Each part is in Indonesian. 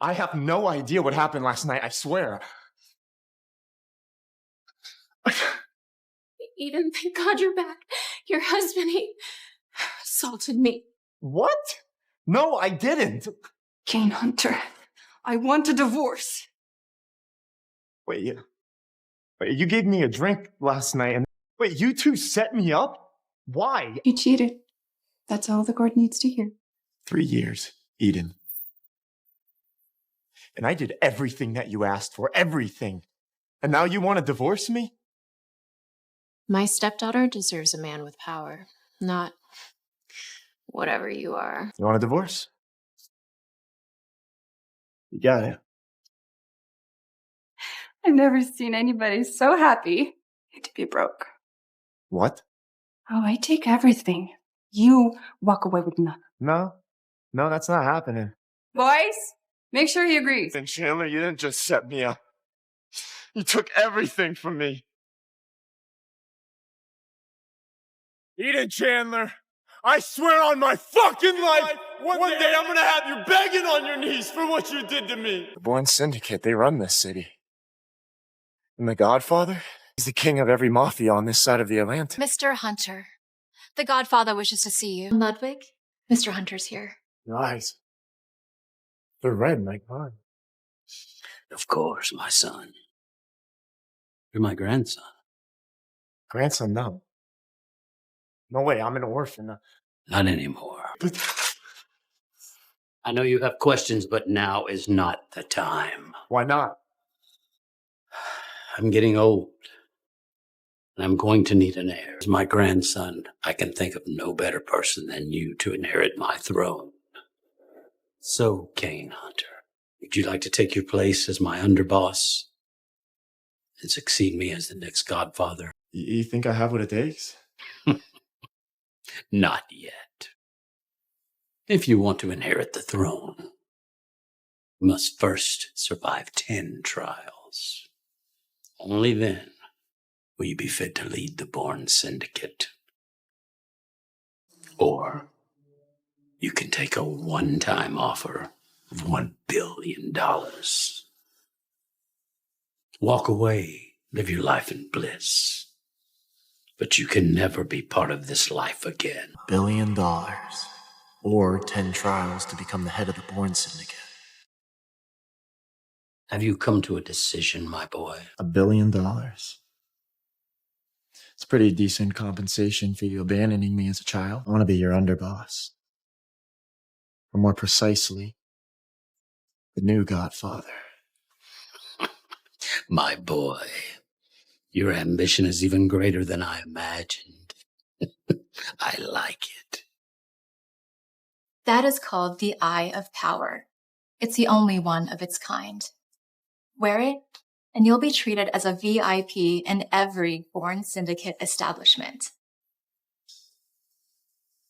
I have no idea what happened last night, I swear. Eden, thank God you're back. Your husband, he assaulted me. What? No, I didn't. Kane Hunter, I want a divorce. Wait, you gave me a drink last night and wait, you two set me up? Why? You cheated. That's all the court needs to hear. 3 years, Eden. And I did everything that you asked for, everything. And now you want to divorce me? My stepdaughter deserves a man with power, not whatever you are. You want a divorce? You got it. I've never seen anybody so happy to be broke. What? Oh, I take everything. You walk away with nothing. No, that's not happening. Boys, make sure he agrees. And Chandler, you didn't just set me up. You took everything from me. Eden Chandler, I swear on my fucking life, one day I'm gonna have you begging on your knees for what you did to me. The Bourne Syndicate, they run this city. And the Godfather, he's the king of every mafia on this side of the Atlantic. Mr. Hunter, the Godfather wishes to see you. Ludwig, Mr. Hunter's here. Your eyes, they're red like mine. Of course, my son. You're my grandson. Grandson, no. No way, I'm an orphan. Not anymore. But I know you have questions, but now is not the time. why not? I'm getting old, and I'm going to need an heir. As my grandson, I can think of no better person than you to inherit my throne. So, Kane Hunter, would you like to take your place as my underboss and succeed me as the next Godfather? You think I have what it takes? Not yet. If you want to inherit the throne, you must first survive 10 trials. Only then will you be fit to lead the Bourne Syndicate. Or you can take a one-time offer of $1 billion. Walk away, live your life in bliss. But you can never be part of this life again. $1 billion. Or 10 trials to become the head of the Bourne Syndicate. Have you come to a decision, my boy? $1 billion. It's pretty decent compensation for you abandoning me as a child. I want to be your underboss. Or more precisely, the new Godfather. My boy, your ambition is even greater than I imagined. I like it. That is called the Eye of Power. It's the only one of its kind. Wear it, and you'll be treated as a VIP in every Bourne Syndicate establishment.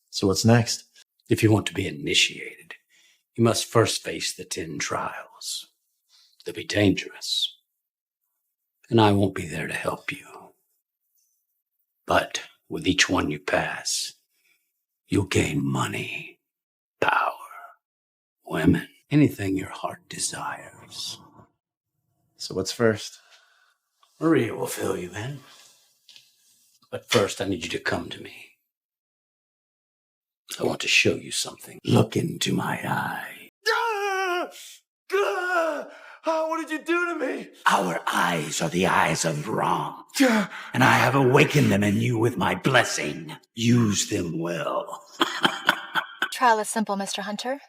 So what's next? If you want to be initiated, you must first face the 10 trials. They'll be dangerous. And I won't be there to help you. But with each one you pass, you'll gain money, power, women, anything your heart desires. So what's first? Maria will fill you in. But first, I need you to come to me. I want to show you something. Look into my eye. What did you do to me? Our eyes are the eyes of Rom. And I have awakened them in you with my blessing. Use them well. Trial is simple, Mr. Hunter.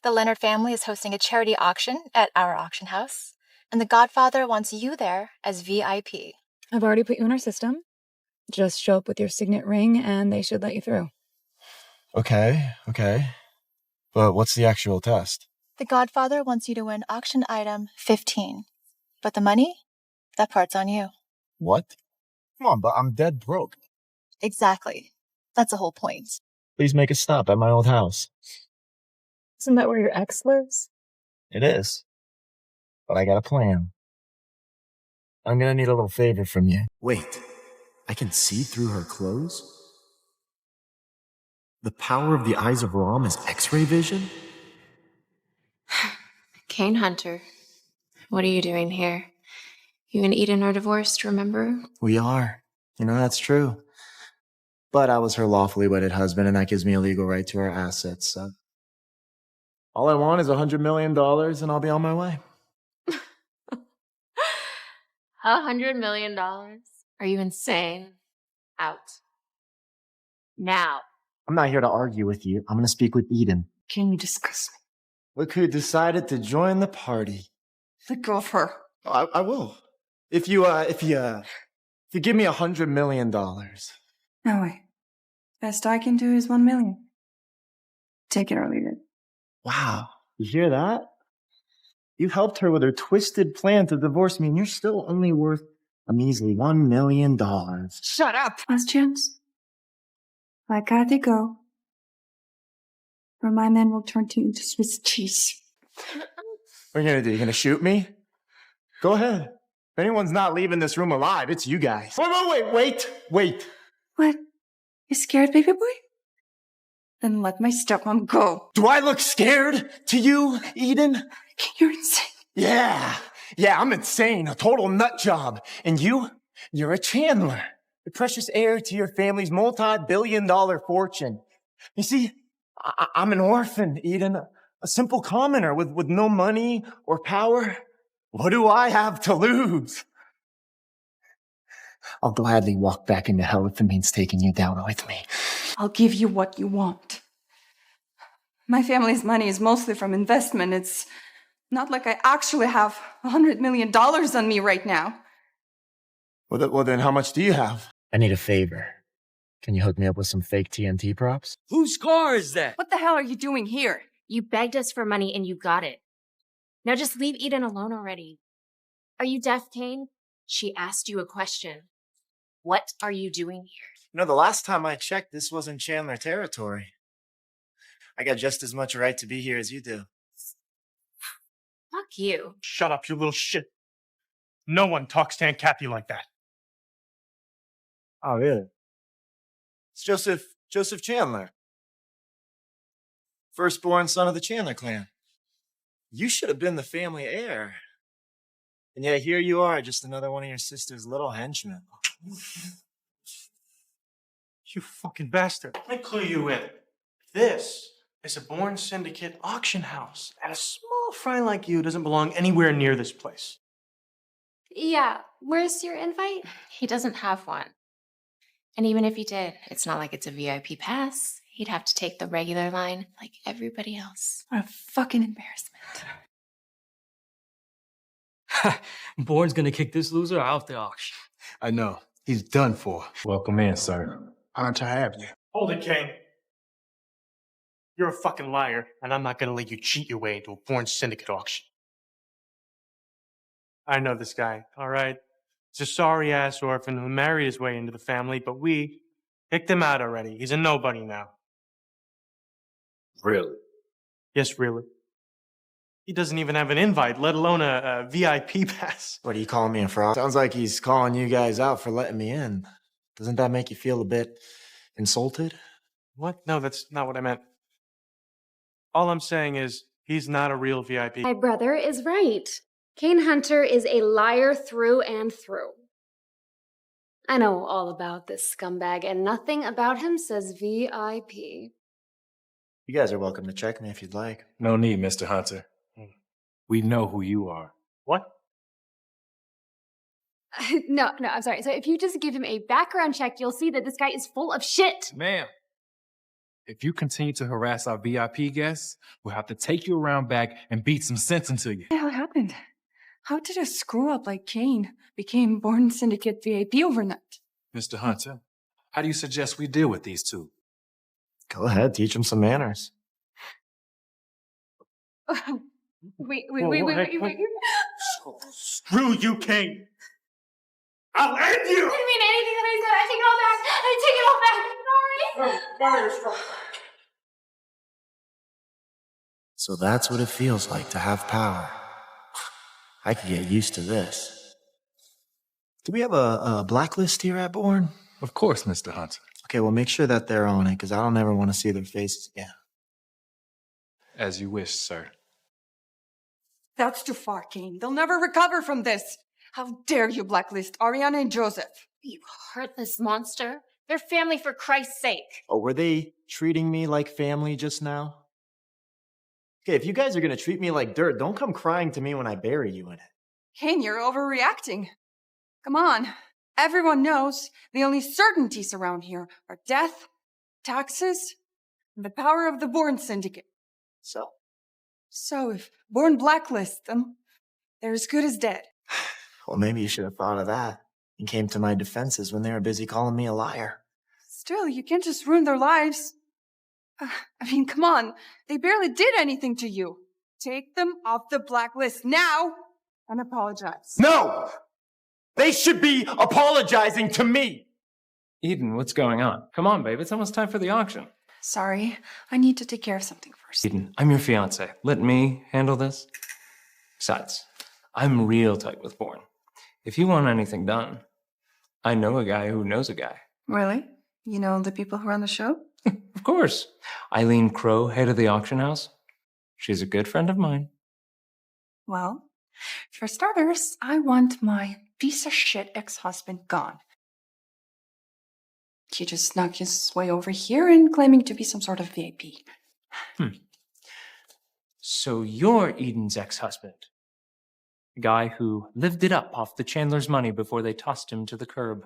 The Leonard family is hosting a charity auction at our auction house, and the Godfather wants you there as VIP. I've already put you in our system. Just show up with your signet ring and they should let you through. Okay. But what's the actual test? The Godfather wants you to win auction item 15. But the money? That part's on you. What? Come on, but I'm dead broke. Exactly. That's the whole point. Please make a stop at my old house. Isn't that where your ex lives? It is. But I got a plan. I'm gonna need a little favor from you. Wait, I can see through her clothes? The power of the eyes of Rom is X-ray vision? Kane Hunter, what are you doing here? You and Eden are divorced, remember? We are. You know, that's true. But I was her lawfully wedded husband, and that gives me a legal right to her assets, so. All I want is $100 million, and I'll be on my way. $100 million? Are you insane? Out. Now. I'm not here to argue with you. I'm going to speak with Eden. Can you discuss me? Look who decided to join the party. Let go of her. I will. If you give me $100 million. No way. Best I can do is 1 million. Take it or leave it. Wow. You hear that? You helped her with her twisted plan to divorce me, and you're still only worth a measly $1 million. Shut up! Last chance. I gotta go. Or my men will turn you into Swiss cheese. What are you gonna do? You gonna shoot me? Go ahead. If anyone's not leaving this room alive, it's you guys. Wait. What? You scared, baby boy? Then let my stepmom go. Do I look scared to you, Eden? You're insane. Yeah, I'm insane. A total nut job. And you're a Chandler. The precious heir to your family's multi-billion-dollar fortune. You see, I'm an orphan, Eden. A simple commoner with no money or power. What do I have to lose? I'll gladly walk back into hell if it means taking you down with me. I'll give you what you want. My family's money is mostly from investment. It's not like I actually have $100 million on me right now. Well, then how much do you have? I need a favor. Can you hook me up with some fake TNT props? Whose car is that? What the hell are you doing here? You begged us for money and you got it. Now just leave Eden alone already. Are you deaf, Kane? She asked you a question. What are you doing here? You know, the last time I checked, this wasn't Chandler territory. I got just as much right to be here as you do. Fuck you. Shut up, you little shit. No one talks to Aunt Kathy like that. Oh, really? It's Joseph Chandler. Firstborn son of the Chandler clan. You should have been the family heir. And yet here you are, just another one of your sister's little henchmen. You fucking bastard. Let me clue you in. This is a Bourne Syndicate auction house, and a small fry like you doesn't belong anywhere near this place. Yeah, where's your invite? He doesn't have one. And even if he did, it's not like it's a VIP pass. He'd have to take the regular line like everybody else. What a fucking embarrassment. Bourne's gonna kick this loser out the auction. I know. He's done for. Welcome in, sir. Honored to have you. Hold it, Kane. You're a fucking liar, and I'm not gonna let you cheat your way into a Bourne Syndicate auction. I know this guy, all right? He's a sorry-ass orphan who married his way into the family, but we kicked him out already. He's a nobody now. Really? Yes, really. He doesn't even have an invite, let alone a VIP pass. What, are you calling me a fraud? Sounds like he's calling you guys out for letting me in. Doesn't that make you feel a bit insulted? What? No, that's not what I meant. All I'm saying is, he's not a real VIP. My brother is right. Kane Hunter is a liar through and through. I know all about this scumbag, and nothing about him says VIP. You guys are welcome to check me if you'd like. No need, Mr. Hunter. We know who you are. What? No, I'm sorry. So if you just give him a background check, you'll see that this guy is full of shit. Ma'am, if you continue to harass our VIP guests, we'll have to take you around back and beat some sense into you. What the hell happened? How did a screw-up like Kane become Bourne Syndicate VIP overnight? Mr. Hunter, how do you suggest we deal with these two? Go ahead, teach them some manners. Wait. Screw you, Kane! I'll end you! I didn't mean anything that I said. I take it all back. I take it all back. Sorry. So that's what it feels like to have power. I could get used to this. Do we have a blacklist here at Bourne? Of course, Mr. Hunter. Okay, well, make sure that they're on it, because I don't ever want to see their faces again. As you wish, sir. That's too far, Kane. They'll never recover from this. How dare you blacklist Ariana and Joseph? You heartless monster. They're family for Christ's sake. Oh, were they treating me like family just now? Okay, if you guys are gonna treat me like dirt, don't come crying to me when I bury you in it. Kane, you're overreacting. Come on. Everyone knows the only certainties around here are death, taxes, and the power of the Bourne Syndicate. So if Bourne blacklists them, they're as good as dead. Well, maybe you should have thought of that and came to my defenses when they were busy calling me a liar. Still, you can't just ruin their lives. I mean, come on. They barely did anything to you. Take them off the blacklist now and apologize. No! They should be apologizing to me! Eden, what's going on? Come on, babe. It's almost time for the auction. Sorry, I need to take care of something first. Eden, I'm your fiance. Let me handle this. Besides, I'm real tight with Bourne. If you want anything done, I know a guy who knows a guy. Really? You know the people who run the show? Of course. Eileen Crow, head of the auction house. She's a good friend of mine. Well, for starters, I want my piece of shit ex-husband gone. He just snuck his way over here and claiming to be some sort of VIP. So you're Eden's ex-husband. The guy who lived it up off the Chandler's money before they tossed him to the curb.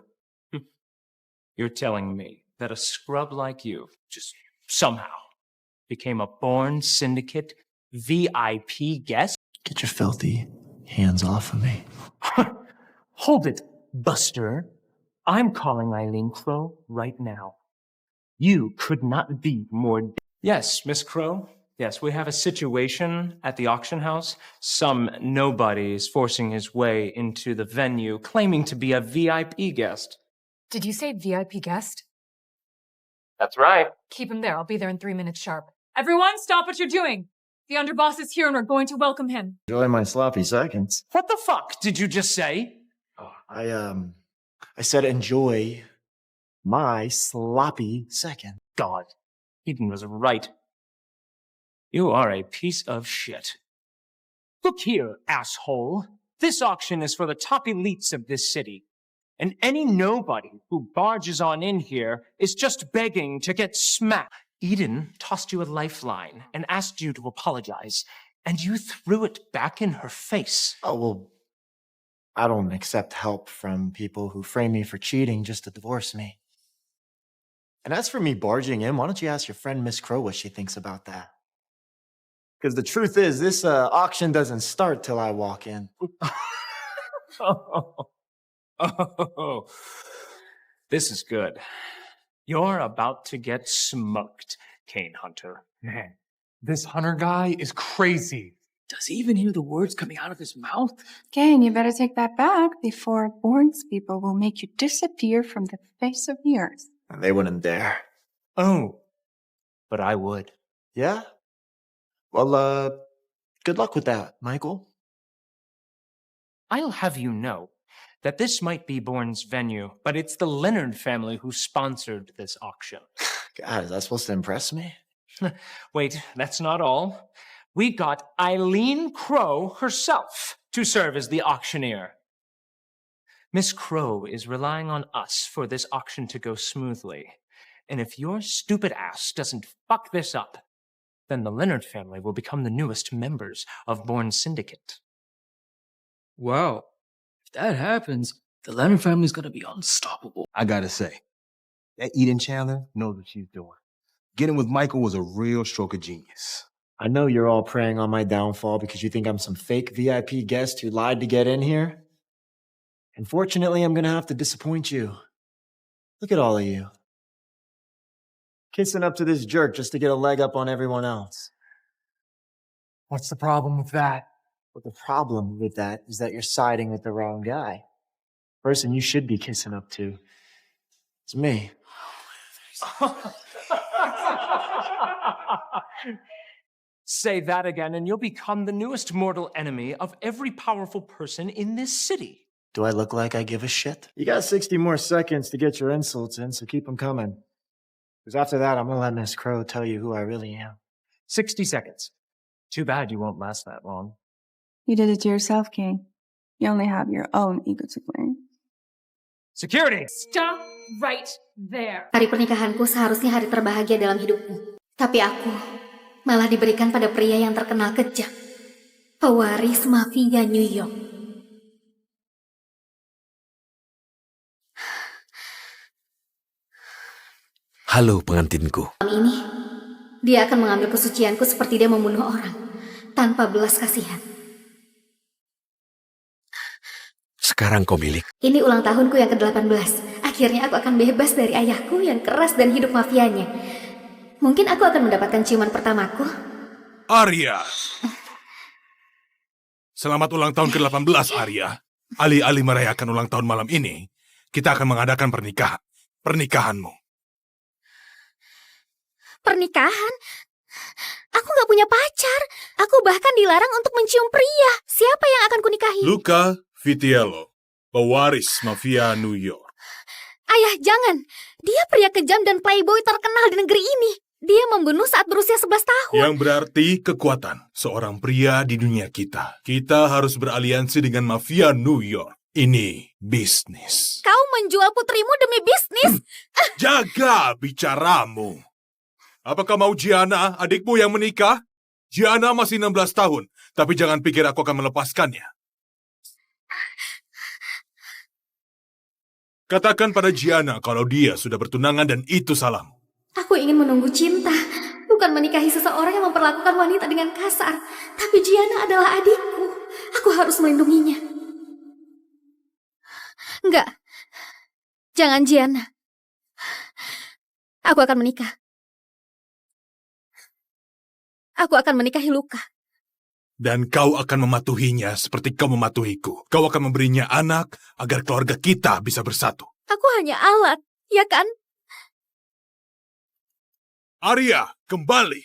You're telling me that a scrub like you just somehow became a Bourne Syndicate VIP guest? Get your filthy hands off of me. Hold it, Buster. I'm calling Eileen Crow right now. You could not be more... Yes, Miss Crow. Yes, we have a situation at the auction house. Some nobody is forcing his way into the venue, claiming to be a VIP guest. Did you say VIP guest? That's right. Keep him there. I'll be there in 3 minutes sharp. Everyone, stop what you're doing. The underboss is here and we're going to welcome him. Enjoy my sloppy seconds. What the fuck did you just say? I said enjoy my sloppy second. God, Eden was right. You are a piece of shit. Look here, asshole. This auction is for the top elites of this city. And any nobody who barges on in here is just begging to get smacked. Eden tossed you a lifeline and asked you to apologize, and you threw it back in her face. Oh, well, I don't accept help from people who frame me for cheating just to divorce me. And as for me barging in, why don't you ask your friend Miss Crow what she thinks about that? Because the truth is, this auction doesn't start till I walk in. Oh, this is good. You're about to get smoked, Kane Hunter. Man, this Hunter guy is crazy. Does he even hear the words coming out of his mouth? Kane, you better take that back before Bourne's people will make you disappear from the face of the earth. They wouldn't dare. Oh, but I would. Yeah? Well, good luck with that, Michael. I'll have you know that this might be Bourne's venue, but it's the Leonard family who sponsored this auction. God, is that supposed to impress me? Wait, that's not all. We got Eileen Crow herself to serve as the auctioneer. Miss Crow is relying on us for this auction to go smoothly. And if your stupid ass doesn't fuck this up, then the Leonard family will become the newest members of Bourne Syndicate. Wow. If that happens, the Leonard family's gonna be unstoppable. I gotta say, that Eden Chandler knows what she's doing. Getting with Michael was a real stroke of genius. I know you're all preying on my downfall because you think I'm some fake VIP guest who lied to get in here. Unfortunately, I'm gonna have to disappoint you. Look at all of you. Kissing up to this jerk just to get a leg up on everyone else. What's the problem with that? But the problem with that is that you're siding with the wrong guy. The person you should be kissing up to is me. Say that again and you'll become the newest mortal enemy of every powerful person in this city. Do I look like I give a shit? You got 60 more seconds to get your insults in, so keep them coming. Because after that, I'm gonna let Miss Crow tell you who I really am. 60 seconds. Too bad you won't last that long. You did it to yourself, Kane. You only have your own ego to blame. Security! Stop right there. Hari pernikahanku seharusnya hari terbahagia dalam hidupku. Tapi aku malah diberikan pada pria yang terkenal kejam. Pewaris mafia New York. Halo pengantinku. Ini, dia akan mengambil kesucianku seperti dia membunuh orang. Tanpa belas kasihan. Sekarang kau milik. Ini ulang tahunku yang ke-18. Akhirnya aku akan bebas dari ayahku yang keras dan hidup mafianya. Mungkin aku akan mendapatkan ciuman pertamaku. Arya! Selamat ulang tahun ke-18, Arya. Alih-alih merayakan ulang tahun malam ini, kita akan mengadakan pernikahanmu. Pernikahan? Aku gak punya pacar. Aku bahkan dilarang untuk mencium pria. Siapa yang akan kunikahi? Luca Vitiello, pewaris mafia New York. Ayah, jangan. Dia pria kejam dan playboy terkenal di negeri ini. Dia membunuh saat berusia 11 tahun. Yang berarti kekuatan seorang pria di dunia kita. Kita harus beraliansi dengan mafia New York. Ini bisnis. Kau menjual putrimu demi bisnis? Jaga bicaramu. Apakah mau Gianna, adikmu yang menikah? Gianna masih 16 tahun, tapi jangan pikir aku akan melepaskannya. Katakan pada Gianna kalau dia sudah bertunangan dan itu salahmu. Aku ingin menunggu cinta, bukan menikahi seseorang yang memperlakukan wanita dengan kasar. Tapi Gianna adalah adikku. Aku harus melindunginya. Enggak. Jangan Gianna. Aku akan menikah. Aku akan menikahi Luca. Dan kau akan mematuhinya seperti kau mematuhiku. Kau akan memberinya anak agar keluarga kita bisa bersatu. Aku hanya alat, ya kan? Arya, kembali.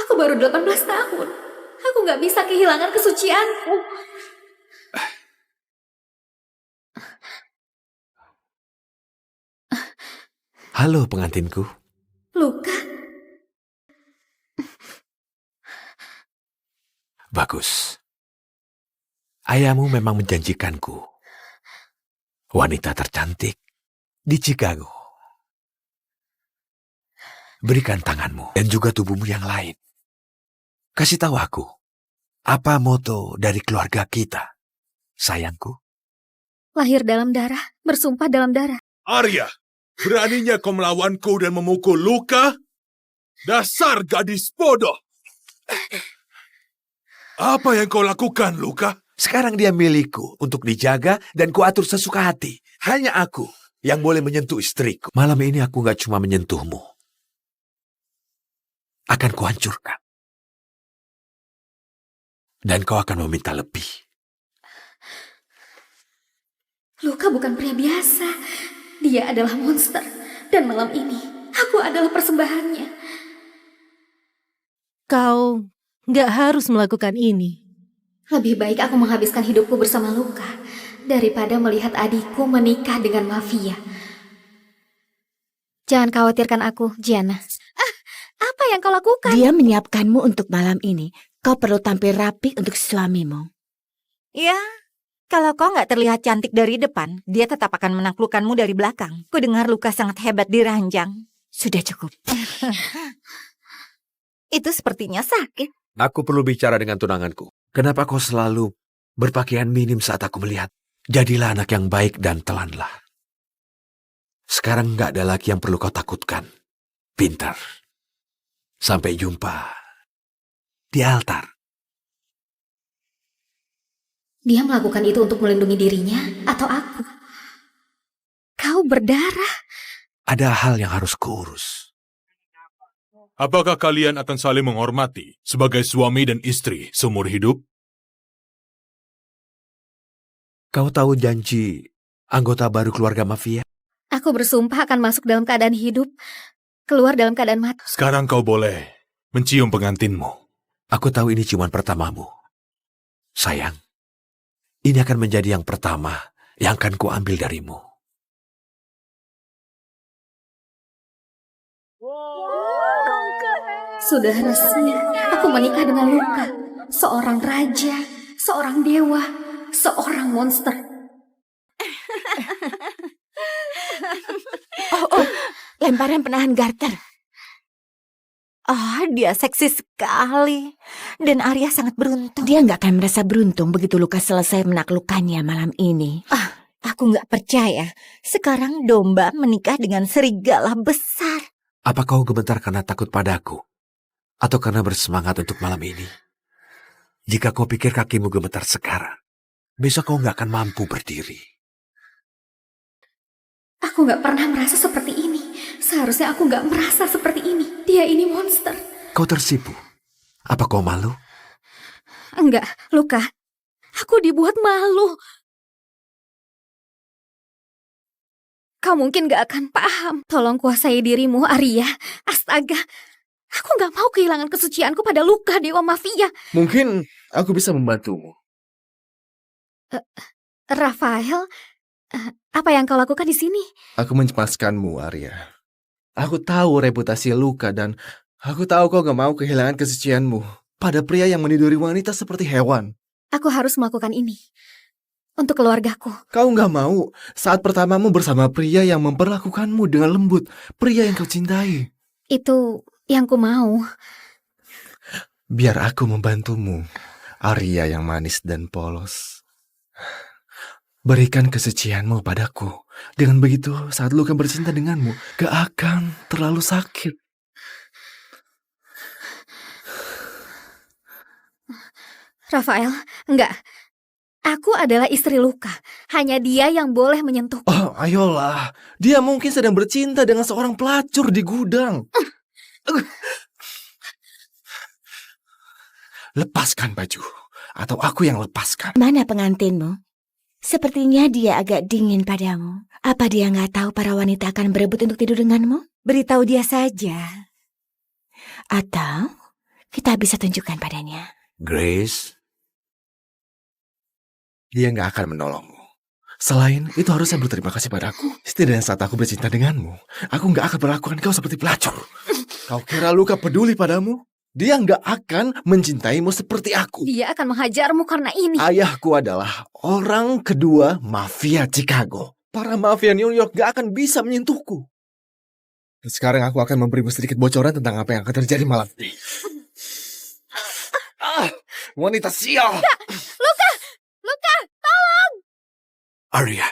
Aku baru 18 tahun. Aku gak bisa kehilangan kesucianku. Halo pengantinku. Luca. Bagus. Ayahmu memang menjanjikanku. Wanita tercantik di Chicago. Berikan tanganmu dan juga tubuhmu yang lain. Kasih tahu aku, apa moto dari keluarga kita, sayangku? Lahir dalam darah, bersumpah dalam darah. Arya, beraninya kau melawanku dan memukul Luca? Dasar gadis bodoh! Apa yang kau lakukan, Luca? Sekarang dia milikku untuk dijaga dan kuatur sesuka hati. Hanya aku yang boleh menyentuh istriku. Malam ini aku gak cuma menyentuhmu. Akan kuhancurkan. Dan kau akan meminta lebih. Luca bukan pria biasa. Dia adalah monster. Dan malam ini, aku adalah persembahannya. Kau nggak harus melakukan ini. Lebih baik aku menghabiskan hidupku bersama Luca daripada melihat adikku menikah dengan mafia. Jangan khawatirkan aku, Gianna. Apa yang kau lakukan? Dia menyiapkanmu untuk malam ini. Kau perlu tampil rapi untuk suamimu. Ya, kalau kau nggak terlihat cantik dari depan, dia tetap akan menaklukkanmu dari belakang. Ku dengar Luca sangat hebat di ranjang. Sudah cukup. Itu sepertinya sakit. Aku perlu bicara dengan tunanganku. Kenapa kau selalu berpakaian minim saat aku melihat? Jadilah anak yang baik dan telanlah. Sekarang nggak ada lagi yang perlu kau takutkan. Pintar. Sampai jumpa di altar. Dia melakukan itu untuk melindungi dirinya atau aku? Kau berdarah. Ada hal yang harus kuurus. Apakah kalian akan saling menghormati sebagai suami dan istri seumur hidup? Kau tahu janji anggota baru keluarga mafia? Aku bersumpah akan masuk dalam keadaan hidup, keluar dalam keadaan mati. Sekarang kau boleh mencium pengantinmu. Aku tahu ini ciuman pertamamu. Sayang, ini akan menjadi yang pertama yang akan kuambil darimu. Sudah resmi, aku menikah dengan Luca, seorang raja, seorang dewa, seorang monster. Lemparan penahan garter. Dia seksi sekali. Dan Arya sangat beruntung. Dia nggak akan merasa beruntung begitu Lukas selesai menaklukkannya malam ini. Aku nggak percaya. Sekarang domba menikah dengan serigala besar. Apa kau gemetar karena takut padaku? Atau karena bersemangat untuk malam ini? Jika kau pikir kakimu gemetar sekarang, besok kau nggak akan mampu berdiri. Aku nggak pernah merasa seperti ini. Seharusnya aku nggak merasa seperti ini. Dia ini monster. Kau tersipu. Apa kau malu? Enggak, Luka. Aku dibuat malu. Kau mungkin gak akan paham. Tolong kuasai dirimu, Arya. Astaga. Aku gak mau kehilangan kesucianku pada Luka, Dewa Mafia. Mungkin aku bisa membantumu. Rafael, apa yang kau lakukan di sini? Aku mencemaskanmu, Arya. Aku tahu reputasi Luka dan aku tahu kau gak mau kehilangan kesucianmu pada pria yang meniduri wanita seperti hewan. Aku harus melakukan ini. Untuk keluargaku. Kau gak mau saat pertamamu bersama pria yang memperlakukanmu dengan lembut. Pria yang kau cintai. Itu yang ku mau. Biar aku membantumu, Arya yang manis dan polos. Berikan kesucianmu padaku. Dengan begitu, saat Luka bercinta denganmu, gak akan terlalu sakit. Rafael, enggak. Aku adalah istri Luka. Hanya dia yang boleh menyentuhku. Oh, ayolah. Dia mungkin sedang bercinta dengan seorang pelacur di gudang. Lepaskan baju. Atau aku yang lepaskan. Mana pengantinmu? Sepertinya dia agak dingin padamu. Apa dia nggak tahu para wanita akan berebut untuk tidur denganmu? Beritahu dia saja. Atau kita bisa tunjukkan padanya. Grace, dia nggak akan menolongmu. Selain itu harusnya berterima kasih padaku. Setidaknya saat aku bercinta denganmu, aku nggak akan perlakukan kau seperti pelacur. Kau kira Luka peduli padamu? Dia nggak akan mencintaimu seperti aku. Dia akan menghajarmu karena ini. Ayahku adalah orang kedua mafia Chicago. Para mafia New York nggak akan bisa menyentuhku. Dan sekarang aku akan memberimu sedikit bocoran tentang apa yang akan terjadi malam ini. Wanita sial. Luka! Luka, tolong! Arya.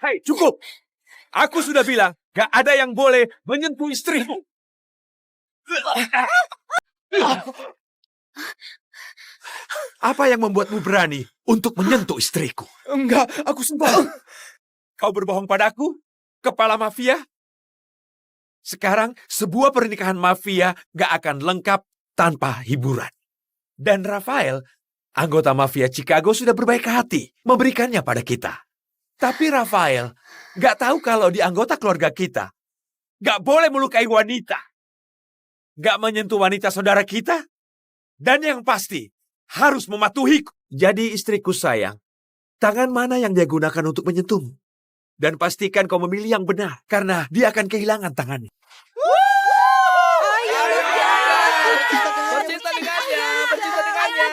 Hei, cukup! Aku sudah bilang, gak ada yang boleh menyentuh istrimu. Apa yang membuatmu berani untuk menyentuh istriku? Enggak, aku sumpah. Kau berbohong padaku, kepala mafia? Sekarang, sebuah pernikahan mafia gak akan lengkap tanpa hiburan. Dan Rafael, anggota mafia Chicago sudah berbaik hati memberikannya pada kita. Tapi Rafael gak tahu kalau di anggota keluarga kita gak boleh melukai wanita. Gak menyentuh wanita saudara kita. Dan yang pasti, harus mematuhiku. Jadi istriku sayang, tangan mana yang dia gunakan untuk menyentuhmu? Dan pastikan kau memilih yang benar, karena dia akan kehilangan tangannya. Bercinta dengannya, bercinta dengannya.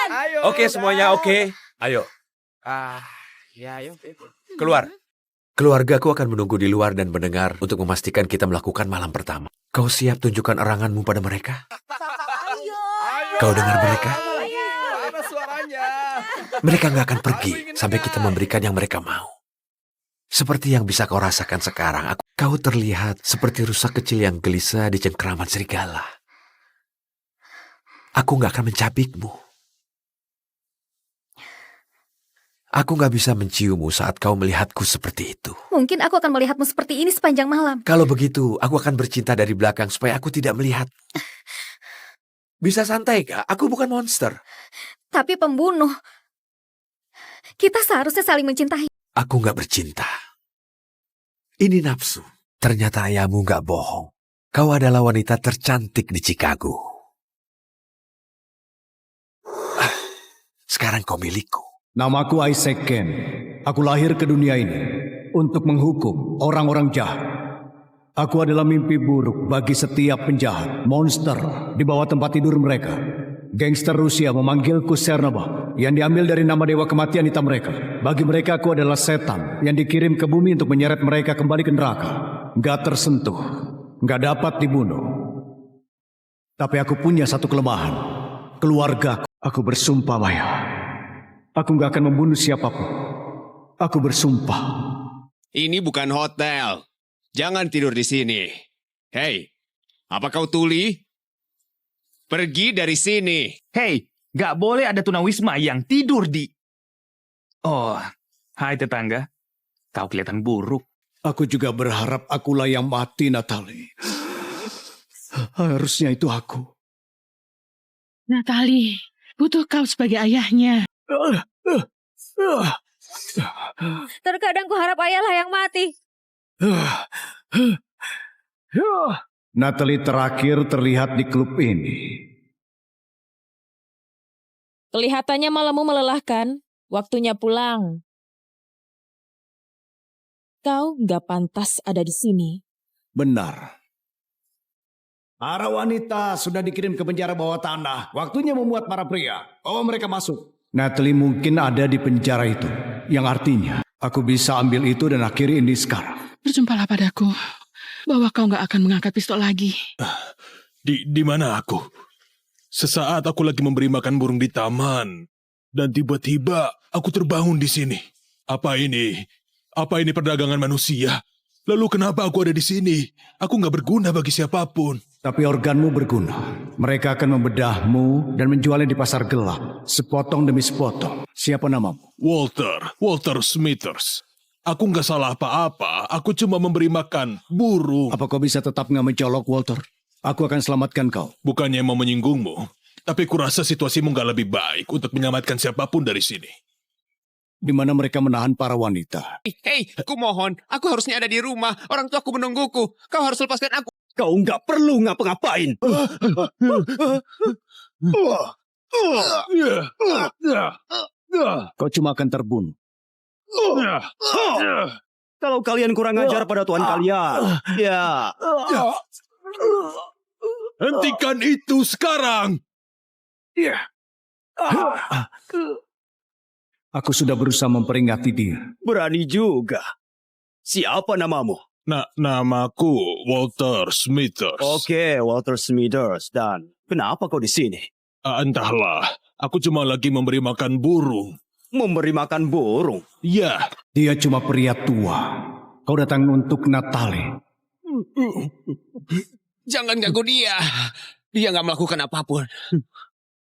Ayo. Oke semuanya, oke. Ayo. Ya ayo. Keluar. Keluargaku akan menunggu di luar dan mendengar untuk memastikan kita melakukan malam pertama. Kau siap tunjukkan eranganmu pada mereka? Kau dengar mereka? Mana suaranya? Mereka nggak akan pergi sampai kita memberikan yang mereka mau. Seperti yang bisa kau rasakan sekarang, kau terlihat seperti rusa kecil yang gelisah di cengkraman serigala. Aku nggak akan mencabikmu. Aku nggak bisa menciummu saat kau melihatku seperti itu. Mungkin aku akan melihatmu seperti ini sepanjang malam. Kalau begitu, aku akan bercinta dari belakang supaya aku tidak melihat. Bisa santai kak, aku bukan monster. Tapi pembunuh. Kita seharusnya saling mencintai. Aku nggak bercinta. Ini nafsu. Ternyata ayahmu nggak bohong. Kau adalah wanita tercantik di Chicago. Sekarang kau milikku. Namaku Isaac Ken. Aku lahir ke dunia ini untuk menghukum orang-orang jahat. Aku adalah mimpi buruk bagi setiap penjahat, monster di bawah tempat tidur mereka. Gangster Rusia memanggilku Cernova, yang diambil dari nama dewa kematian hitam mereka. Bagi mereka aku adalah setan yang dikirim ke bumi untuk menyeret mereka kembali ke neraka. Gak tersentuh, gak dapat dibunuh. Tapi aku punya satu kelemahan. Keluargaku. Aku bersumpah, Maya. Aku gak akan membunuh siapapun. Aku bersumpah. Ini bukan hotel. Jangan tidur di sini. Hei, apa kau tuli? Pergi dari sini. Hei, gak boleh ada tunawisma yang tidur di... Oh, hai tetangga. Kau kelihatan buruk. Aku juga berharap akulah yang mati, Natalie. Harusnya itu aku. Natalie, butuh kau sebagai ayahnya. Terkadang kuharap ayahlah yang mati. Natalie terakhir terlihat di klub ini. Kelihatannya malammu melelahkan. Waktunya pulang. Kau gak pantas ada di sini. Benar. Para wanita sudah dikirim ke penjara bawah tanah. Waktunya memuat para pria. Oh, mereka masuk. Natalie mungkin ada di penjara itu. Yang artinya, aku bisa ambil itu dan akhiri ini sekarang. Bersumpahlah padaku bahwa kau gak akan mengangkat pistol lagi. Di mana aku? Sesaat aku lagi memberi makan burung di taman. Dan tiba-tiba aku terbangun di sini. Apa ini? Apa ini perdagangan manusia? Lalu kenapa aku ada di sini? Aku gak berguna bagi siapapun. Tapi organmu berguna. Mereka akan membedahmu dan menjualnya di pasar gelap. Sepotong demi sepotong. Siapa namamu? Walter Smithers. Aku nggak salah apa-apa. Aku cuma memberi makan burung. Apa kau bisa tetap nggak mencolok, Walter? Aku akan selamatkan kau. Bukannya mau menyinggungmu, tapi kurasa situasimu nggak lebih baik untuk menyelamatkan siapapun dari sini. Di mana mereka menahan para wanita. Hei, aku mohon. Aku harusnya ada di rumah. Orang tuaku menungguku. Kau harus lepaskan aku. Kau nggak perlu ngapa-ngapain. Kau cuma akan terbunuh. Kalau kalian kurang ajar pada tuan kalian, ya. Hentikan itu sekarang. Aku sudah berusaha memperingati dia. Berani juga. Siapa namamu? Namaku Walter Smithers. Oke, Walter Smithers. Dan kenapa kau di sini? Entahlah. Aku cuma lagi memberi makan burung. Memberi makan burung? Ya. Dia cuma pria tua. Kau datang untuk Natalie. Jangan ganggu dia. Dia nggak melakukan apapun.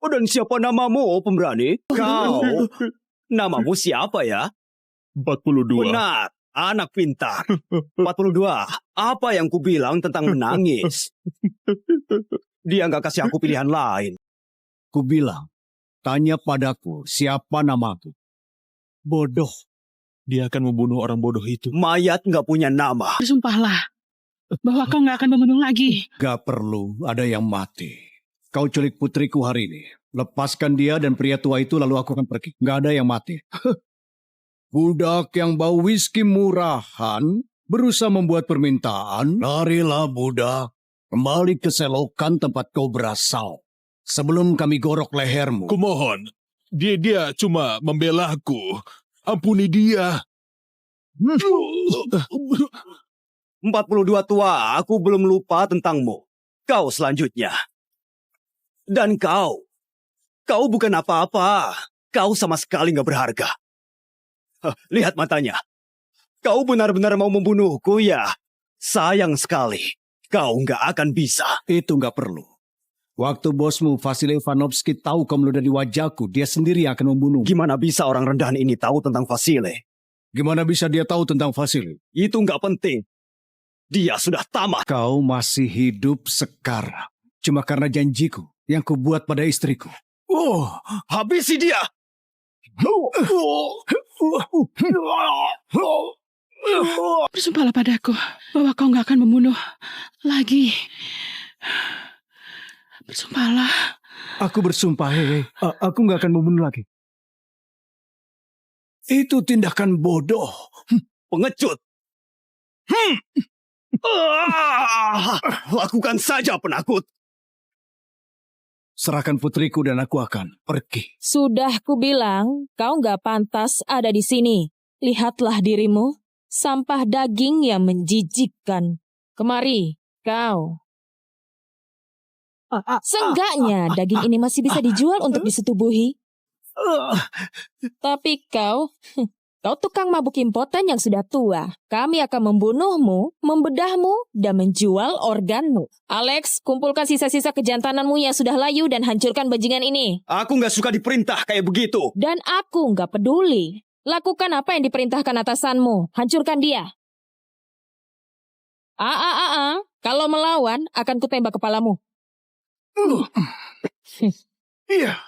Dan siapa namamu, pemberani? Kau. Namamu siapa ya? 42. Benar. Anak pintar. 42. Apa yang kubilang tentang menangis? Dia nggak kasih aku pilihan lain. Kubilang. Tanya padaku, siapa namaku? Bodoh. Dia akan membunuh orang bodoh itu. Mayat nggak punya nama. Bersumpahlah bahwa kau nggak akan membunuh lagi. Gak perlu, ada yang mati. Kau culik putriku hari ini. Lepaskan dia dan pria tua itu lalu aku akan pergi. Gak ada yang mati. Budak yang bau whisky murahan berusaha membuat permintaan. Larilah budak. Kembali ke selokan tempat kau berasal. Sebelum kami gorok lehermu. Kumohon, dia cuma membela aku. Ampuni dia. 42 tua, aku belum lupa tentangmu. Kau selanjutnya. Dan kau bukan apa-apa. Kau sama sekali gak berharga. Lihat matanya. Kau benar-benar mau membunuhku ya? Sayang sekali. Kau gak akan bisa. Itu gak perlu. Waktu bosmu Vasily Ivanovsky tahu kau meludah di wajahku, dia sendiri yang akan membunuh. Gimana bisa orang rendahan ini tahu tentang Vasily? Gimana bisa dia tahu tentang Vasily? Itu nggak penting. Dia sudah tamat. Kau masih hidup sekarang. Cuma karena janjiku yang kubuat pada istriku. Oh, habisi dia! Bersumpahlah padaku bahwa kau nggak akan membunuh lagi. Bersumpahlah. Aku bersumpah, aku nggak akan membunuh lagi. Itu tindakan bodoh. Pengecut. Lakukan saja, penakut. Serahkan putriku dan aku akan pergi. Sudah kubilang, kau nggak pantas ada di sini. Lihatlah dirimu, sampah daging yang menjijikkan. Kemari, kau. Seenggaknya daging ini masih bisa dijual untuk disetubuhi. Tapi kau tukang mabuk impoten yang sudah tua. Kami akan membunuhmu, membedahmu, dan menjual organmu. Alex, kumpulkan sisa-sisa kejantananmu yang sudah layu dan hancurkan bajingan ini. Aku nggak suka diperintah kayak begitu. Dan aku nggak peduli. Lakukan apa yang diperintahkan atasanmu. Hancurkan dia. Kalau melawan, akan kutembak kepalamu. Iya.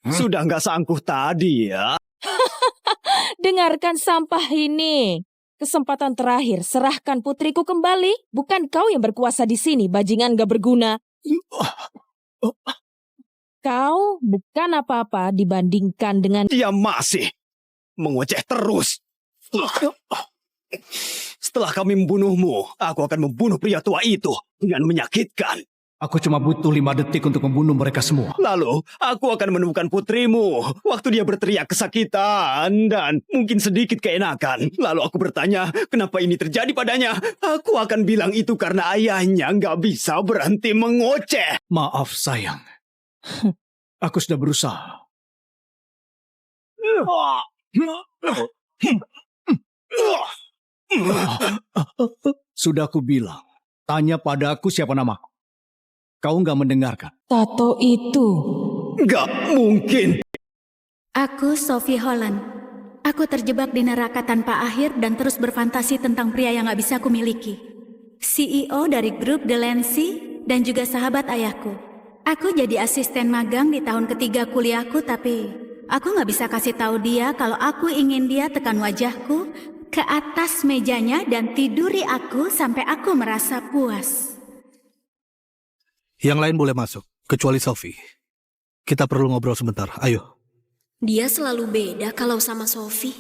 Sudah nggak sanggup tadi ya. Dengarkan sampah ini. Kesempatan terakhir, serahkan putriku kembali. Bukan kau yang berkuasa di sini, bajingan gak berguna. Kau bukan apa-apa dibandingkan dengan... Dia masih mengoceh terus. Setelah kami membunuhmu, aku akan membunuh pria tua itu dengan menyakitkan. Aku cuma butuh 5 detik untuk membunuh mereka semua. Lalu, aku akan menemukan putrimu waktu dia berteriak kesakitan dan mungkin sedikit keenakan. Lalu aku bertanya, kenapa ini terjadi padanya? Aku akan bilang itu karena ayahnya nggak bisa berhenti mengoceh. Maaf, sayang. Aku sudah berusaha. Sudah aku bilang, tanya padaku siapa namaku. Kau nggak mendengarkan. Tato itu. Nggak mungkin. Aku Sophie Holland. Aku terjebak di neraka tanpa akhir dan terus berfantasi tentang pria yang nggak bisa aku miliki. CEO dari grup Delancey dan juga sahabat ayahku. Aku jadi asisten magang di tahun ketiga kuliahku, tapi aku nggak bisa kasih tahu dia kalau aku ingin dia tekan wajahku ke atas mejanya dan tiduri aku sampai aku merasa puas. Yang lain boleh masuk, kecuali Sophie. Kita perlu ngobrol sebentar, ayo. Dia selalu beda kalau sama Sophie.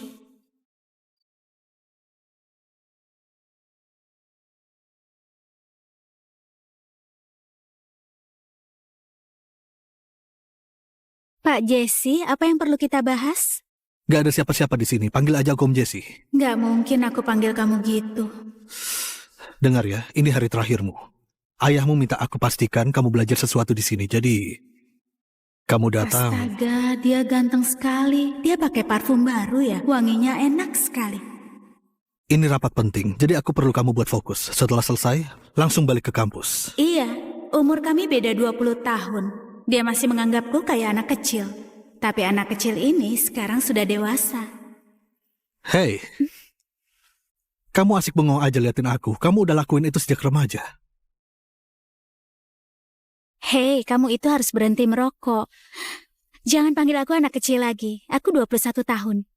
Pak Jesse, apa yang perlu kita bahas? Gak ada siapa-siapa di sini, panggil aja Om Jesse. Gak mungkin aku panggil kamu gitu. Dengar ya, ini hari terakhirmu. Ayahmu minta aku pastikan kamu belajar sesuatu di sini, jadi kamu datang. Astaga, dia ganteng sekali. Dia pakai parfum baru ya, wanginya enak sekali. Ini rapat penting, jadi aku perlu kamu buat fokus. Setelah selesai, langsung balik ke kampus. Iya, umur kami beda 20 tahun. Dia masih menganggapku kayak anak kecil. Tapi anak kecil ini sekarang sudah dewasa. Hey, kamu asik bengong aja liatin aku. Kamu udah lakuin itu sejak remaja. Hei, kamu itu harus berhenti merokok. Jangan panggil aku anak kecil lagi. Aku 21 tahun.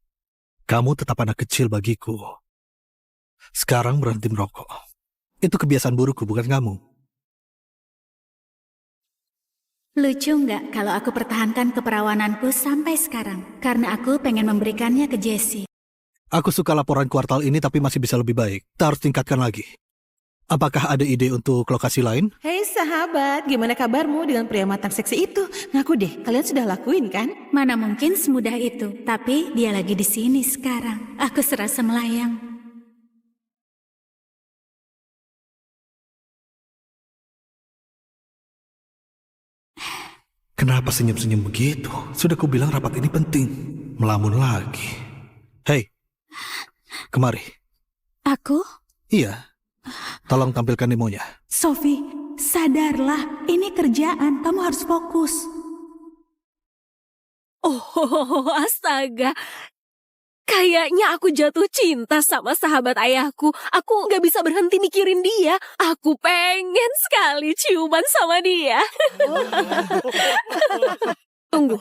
Kamu tetap anak kecil bagiku. Sekarang berhenti merokok. Itu kebiasaan burukku, bukan kamu. Lucu nggak kalau aku pertahankan keperawananku sampai sekarang? Karena aku pengen memberikannya ke Jesse. Aku suka laporan kuartal ini tapi masih bisa lebih baik. Kita harus tingkatkan lagi. Apakah ada ide untuk lokasi lain? Hei sahabat, gimana kabarmu dengan pria matang seksi itu? Ngaku deh, kalian sudah lakuin kan? Mana mungkin semudah itu. Tapi dia lagi di sini sekarang. Aku serasa melayang. Kenapa senyum-senyum begitu? Sudah kubilang rapat ini penting. Melamun lagi. Hei, kemari. Aku? Iya. Tolong tampilkan demonya. Sophie, sadarlah. Ini kerjaan. Kamu harus fokus. Oh, astaga. Kayaknya aku jatuh cinta sama sahabat ayahku. Aku gak bisa berhenti mikirin dia. Aku pengen sekali ciuman sama dia. Tunggu.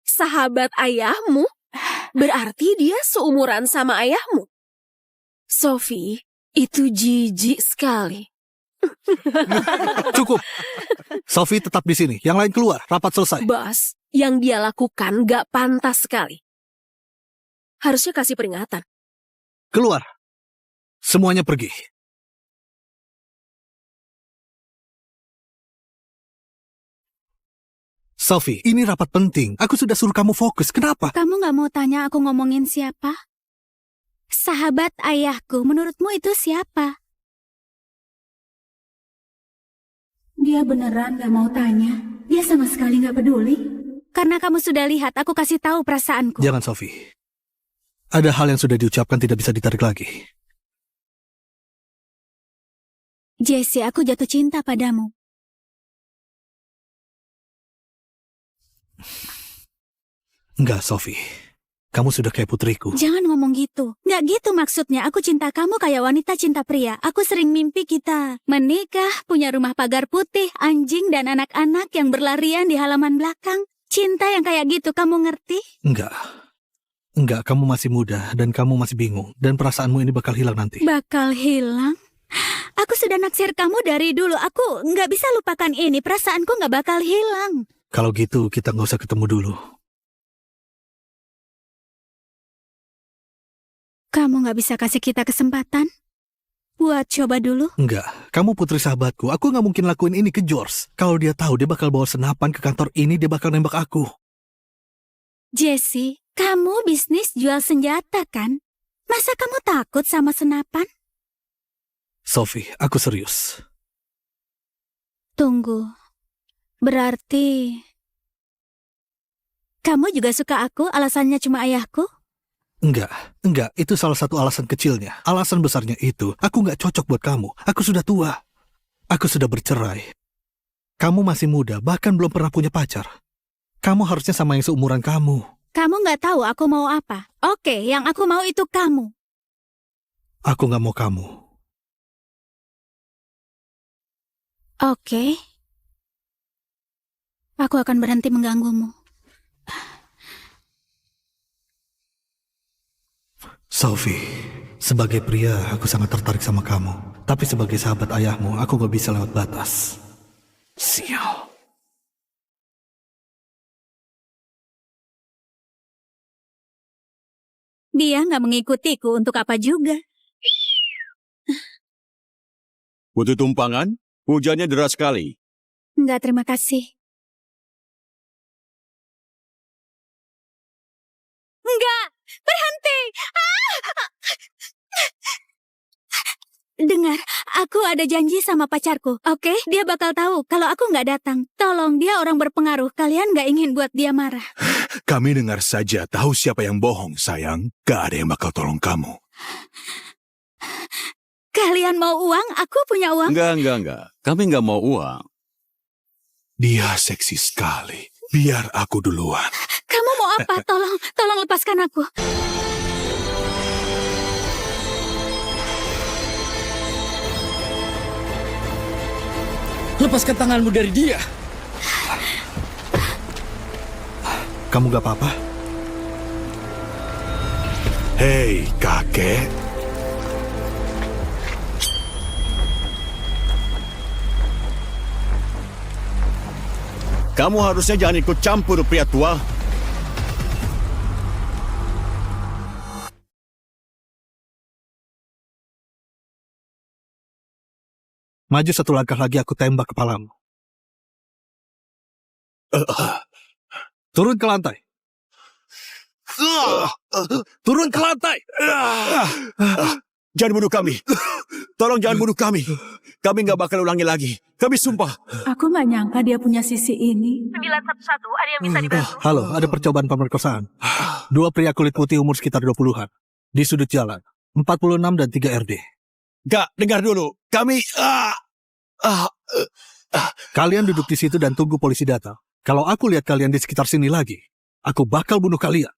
Sahabat ayahmu? Berarti dia seumuran sama ayahmu? Sophie, itu jijik sekali. Cukup. Sophie tetap di sini. Yang lain keluar. Rapat selesai. Bos, yang dia lakukan gak pantas sekali. Harusnya kasih peringatan. Keluar. Semuanya pergi. Sophie, ini rapat penting. Aku sudah suruh kamu fokus. Kenapa? Kamu nggak mau tanya aku ngomongin siapa? Sahabat ayahku, menurutmu itu siapa? Dia beneran gak mau tanya. Dia sama sekali gak peduli. Karena kamu sudah lihat, aku kasih tahu perasaanku. Jangan, Sophie. Ada hal yang sudah diucapkan tidak bisa ditarik lagi. Jesse, aku jatuh cinta padamu. Enggak, Sophie. Kamu sudah kayak putriku. Jangan ngomong gitu. Nggak gitu maksudnya. Aku cinta kamu kayak wanita cinta pria. Aku sering mimpi kita menikah, punya rumah pagar putih, anjing, dan anak-anak yang berlarian di halaman belakang. Cinta yang kayak gitu, kamu ngerti? Enggak. Enggak, kamu masih muda dan kamu masih bingung. Dan perasaanmu ini bakal hilang nanti. Bakal hilang? Aku sudah naksir kamu dari dulu. Aku nggak bisa lupakan ini. Perasaanku nggak bakal hilang. Kalau gitu, kita nggak usah ketemu dulu. Kamu nggak bisa kasih kita kesempatan? Buat coba dulu? Enggak, kamu putri sahabatku. Aku nggak mungkin lakuin ini ke George. Kalau dia tahu, dia bakal bawa senapan ke kantor ini, dia bakal nembak aku. Jesse, kamu bisnis jual senjata kan? Masa kamu takut sama senapan? Sophie, aku serius. Tunggu. Berarti kamu juga suka aku, alasannya cuma ayahku? Enggak, itu salah satu alasan kecilnya. Alasan besarnya itu, aku nggak cocok buat kamu. Aku sudah tua. Aku sudah bercerai. Kamu masih muda, bahkan belum pernah punya pacar. Kamu harusnya sama yang seumuran kamu. Kamu nggak tahu aku mau apa. Oke, yang aku mau itu kamu. Aku nggak mau kamu. Oke. Aku akan berhenti mengganggumu. Sophie, sebagai pria aku sangat tertarik sama kamu. Tapi sebagai sahabat ayahmu, aku gak bisa lewat batas. Sial. Dia nggak mengikutiku untuk apa juga. Butuh tumpangan? Hujannya deras sekali. Nggak, terima kasih. Enggak, berhenti. Dengar, aku ada janji sama pacarku, oke? Dia bakal tahu kalau aku nggak datang. Tolong, dia orang berpengaruh. Kalian nggak ingin buat dia marah. Kami dengar saja, tahu siapa yang bohong, sayang. Gak ada yang bakal tolong kamu. Kalian mau uang? Aku punya uang. Enggak. Kami nggak mau uang. Dia seksi sekali. Biar aku duluan. Kamu mau apa? Tolong lepaskan aku. Lepaskan tanganmu dari dia. Kamu gak apa-apa? Hei, kakek. Kamu harusnya jangan ikut campur, pria tua. Maju satu langkah lagi aku tembak kepalamu. Turun ke lantai. Turun ke lantai. Jangan bunuh kami. Tolong jangan bunuh kami. Kami nggak bakal ulangi lagi. Kami sumpah. Aku nggak nyangka dia punya sisi ini. 911, ada yang bisa dibantu? Halo, ada percobaan pemerkosaan. 2 pria kulit putih umur sekitar 20-an. Di sudut jalan. 46 dan 3 RD. Gak, dengar dulu. Kami... Kalian duduk di situ dan tunggu polisi datang. Kalau aku lihat kalian di sekitar sini lagi, aku bakal bunuh kalian.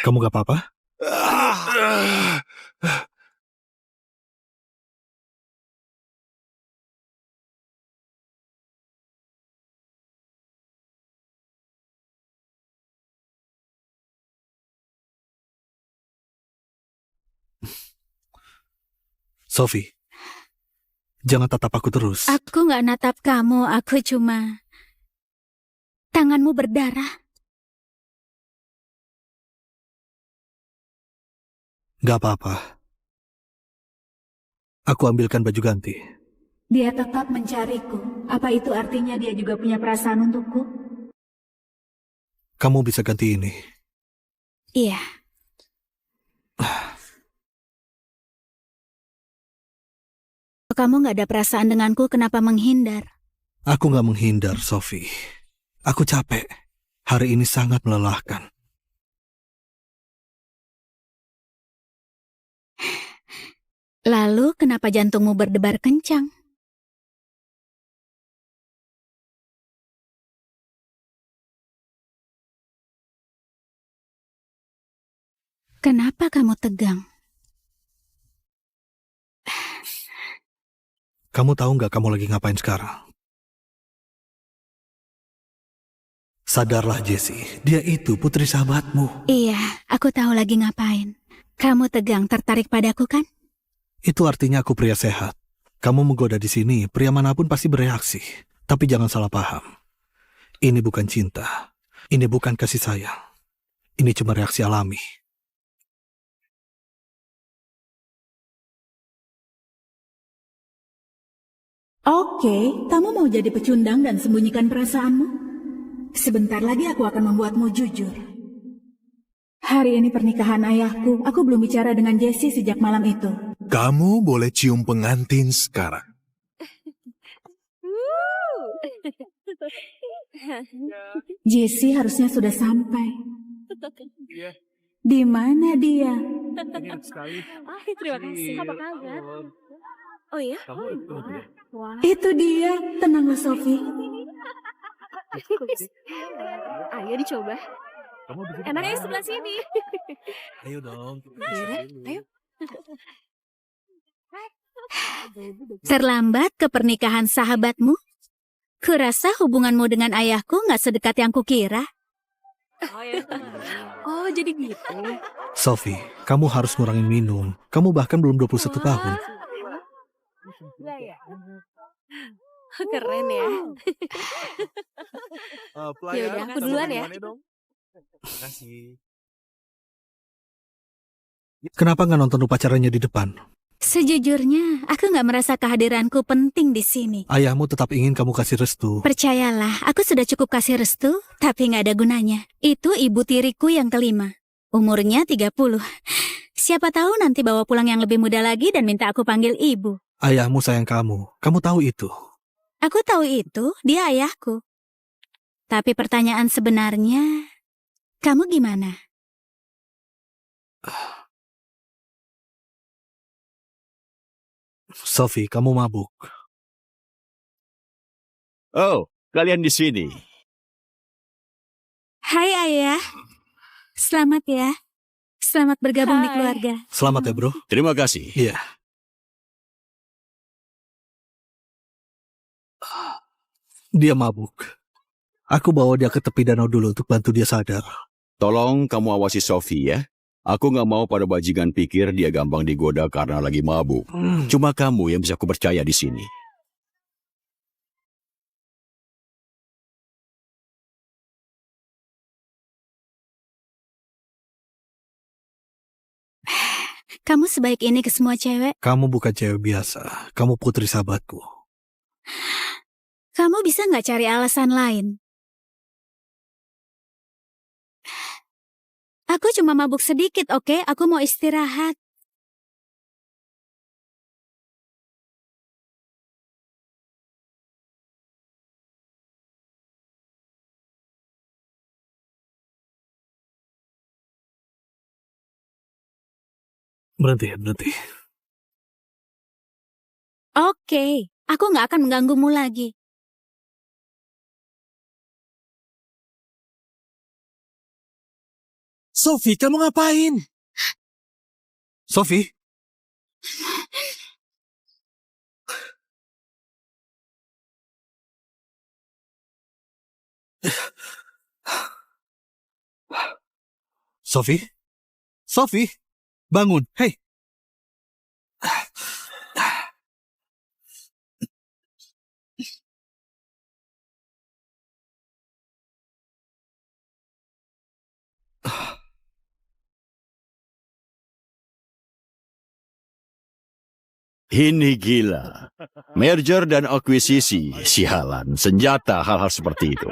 Kamu gak apa-apa? Sophie, jangan tatap aku terus. Aku nggak natap kamu, aku cuma... Tanganmu berdarah. Gak apa-apa. Aku ambilkan baju ganti. Dia tetap mencariku. Apa itu artinya dia juga punya perasaan untukku? Kamu bisa ganti ini. Iya. Kamu nggak ada perasaan denganku, kenapa menghindar? Aku nggak menghindar, Sophie. Aku capek. Hari ini sangat melelahkan. Lalu kenapa jantungmu berdebar kencang? Kenapa kamu tegang? Kamu tahu nggak kamu lagi ngapain sekarang? Sadarlah, Jessie. Dia itu putri sahabatmu. Iya, aku tahu lagi ngapain. Kamu tegang tertarik padaku kan? Itu artinya aku pria sehat. Kamu menggoda di sini, pria manapun pasti bereaksi. Tapi jangan salah paham. Ini bukan cinta. Ini bukan kasih sayang. Ini cuma reaksi alami. Oke, kamu mau jadi pecundang dan sembunyikan perasaanmu? Sebentar lagi aku akan membuatmu jujur. Hari ini pernikahan ayahku, aku belum bicara dengan Jessie sejak malam itu. Kamu boleh cium pengantin sekarang. Jessie harusnya sudah sampai. Di mana dia? Terima kasih. Apa kabar? Oh ya? Wah. Itu dia. Tenanglah, Sophie. Ayo dicoba. Enaknya sebelah sini. Ayo dong. Yaudah, ayo. Terlambat ke pernikahan sahabatmu? Kurasa hubunganmu dengan ayahku nggak sedekat yang kukira. Oh, jadi gitu. Sophie, kamu harus ngurangin minum. Kamu bahkan belum 21 tahun. Keren ya. Ya udah, aku duluan ya. Kenapa nggak nonton upacaranya di depan? Sejujurnya, aku nggak merasa kehadiranku penting di sini. Ayahmu tetap ingin kamu kasih restu. Percayalah, aku sudah cukup kasih restu, tapi nggak ada gunanya. Itu ibu tiriku yang kelima. Umurnya 30. Siapa tahu nanti bawa pulang yang lebih muda lagi dan minta aku panggil ibu. Ayahmu sayang kamu. Kamu tahu itu. Aku tahu itu, dia ayahku. Tapi pertanyaan sebenarnya, kamu gimana? Sophie, kamu mabuk. Oh, kalian di sini. Hai ayah. Selamat ya. Selamat bergabung di keluarga. Selamat ya, bro. Terima kasih. Iya. Dia mabuk. Aku bawa dia ke tepi danau dulu untuk bantu dia sadar. Tolong kamu awasi Sophie ya. Aku nggak mau pada bajingan pikir dia gampang digoda karena lagi mabuk. Cuma kamu yang bisa aku percaya di sini. Kamu sebaik ini ke semua cewek. Kamu bukan cewek biasa. Kamu putri sahabatku. Kamu bisa nggak cari alasan lain? Aku cuma mabuk sedikit, oke? Aku mau istirahat. Berhenti, berhenti. Oke, aku nggak akan mengganggumu lagi. Sophie, kamu ngapain? Sophie? Sophie? Sophie? Bangun, hei. Ini gila. Merger dan akuisisi, sialan, senjata, hal-hal seperti itu.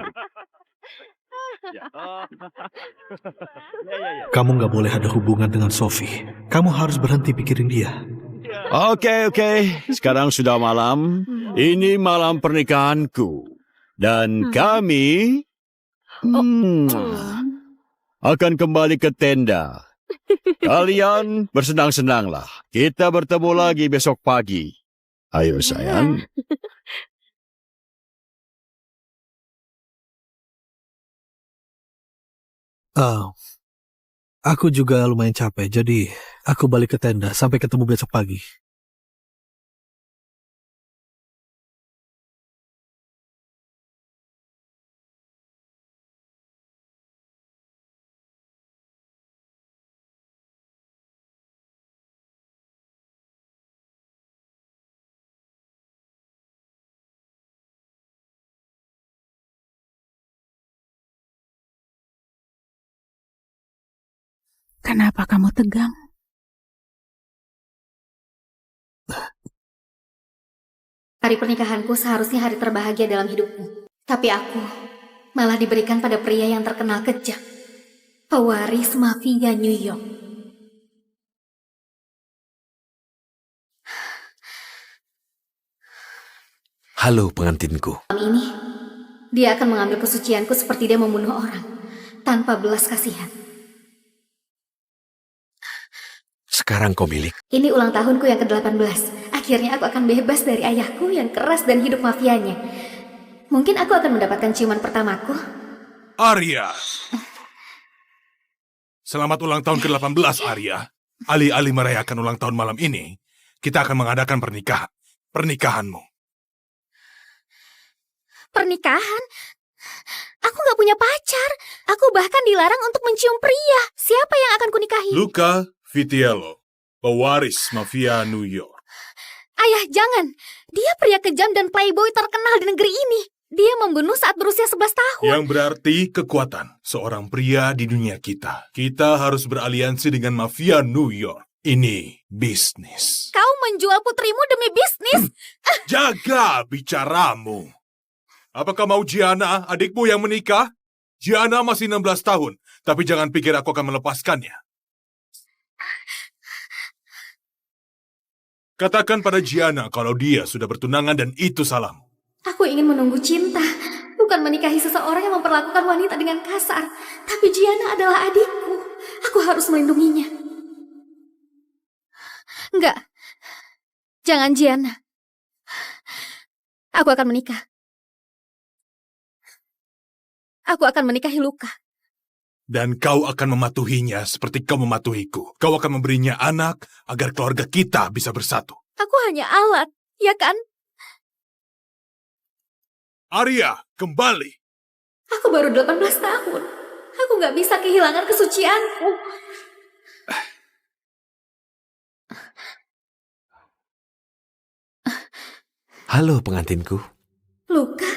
Kamu nggak boleh ada hubungan dengan Sophie. Kamu harus berhenti pikirin dia. Oke. Sekarang sudah malam. Ini malam pernikahanku. Dan kami akan kembali ke tenda. Kalian bersenang-senanglah. Kita bertemu lagi besok pagi. Ayo sayang. Aku juga lumayan capek, jadi aku balik ke tenda. Sampai ketemu besok pagi. Kenapa kamu tegang? Hari pernikahanku seharusnya hari terbahagia dalam hidupku. Tapi aku malah diberikan pada pria yang terkenal kejam. Pewaris mafia New York. Halo pengantinku. Malam ini, dia akan mengambil kesucianku seperti dia membunuh orang. Tanpa belas kasihan. Sekarang kau milik. Ini ulang tahunku yang ke-18. Akhirnya aku akan bebas dari ayahku yang keras dan hidup mafianya. Mungkin aku akan mendapatkan ciuman pertamaku. Arya. Selamat ulang tahun ke-18, Arya. Alih-alih merayakan ulang tahun malam ini, kita akan mengadakan pernikahanmu. Pernikahan? Aku gak punya pacar. Aku bahkan dilarang untuk mencium pria. Siapa yang akan kunikahi? Luca Vitiello, pewaris mafia New York. Ayah, jangan. Dia pria kejam dan playboy terkenal di negeri ini. Dia membunuh saat berusia 11 tahun. Yang berarti kekuatan seorang pria di dunia kita. Kita harus beraliansi dengan mafia New York. Ini bisnis. Kau menjual putrimu demi bisnis? Jaga bicaramu. Apakah mau Gianna, adikmu yang menikah? Gianna masih 16 tahun, tapi jangan pikir aku akan melepaskannya. Katakan pada Gianna kalau dia sudah bertunangan dan itu salahmu. Aku ingin menunggu cinta, bukan menikahi seseorang yang memperlakukan wanita dengan kasar. Tapi Gianna adalah adikku. Aku harus melindunginya. Enggak. Jangan Gianna. Aku akan menikah. Aku akan menikahi Luca. Dan kau akan mematuhinya seperti kau mematuhiku. Kau akan memberinya anak agar keluarga kita bisa bersatu. Aku hanya alat, ya kan? Arya, kembali. Aku baru 18 tahun. Aku gak bisa kehilangan kesucianku. Halo pengantinku. Luca.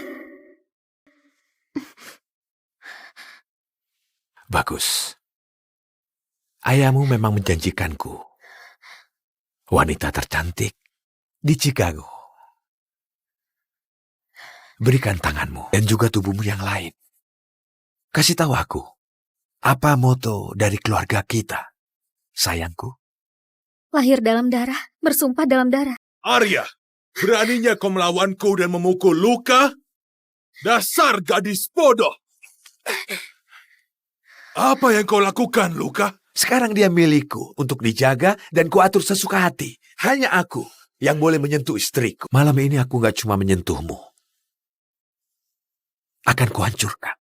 Bagus. Ayahmu memang menjanjikanku. Wanita tercantik di Chicago. Berikan tanganmu dan juga tubuhmu yang lain. Kasih tahu aku, apa moto dari keluarga kita, sayangku? Lahir dalam darah, bersumpah dalam darah. Arya, beraninya kau melawanku dan memukul Luca? Dasar gadis bodoh. Apa yang kau lakukan, Luca? Sekarang dia milikku untuk dijaga dan kuatur sesuka hati. Hanya aku yang boleh menyentuh istriku. Malam ini aku gak cuma menyentuhmu. Akan kuhancurkan.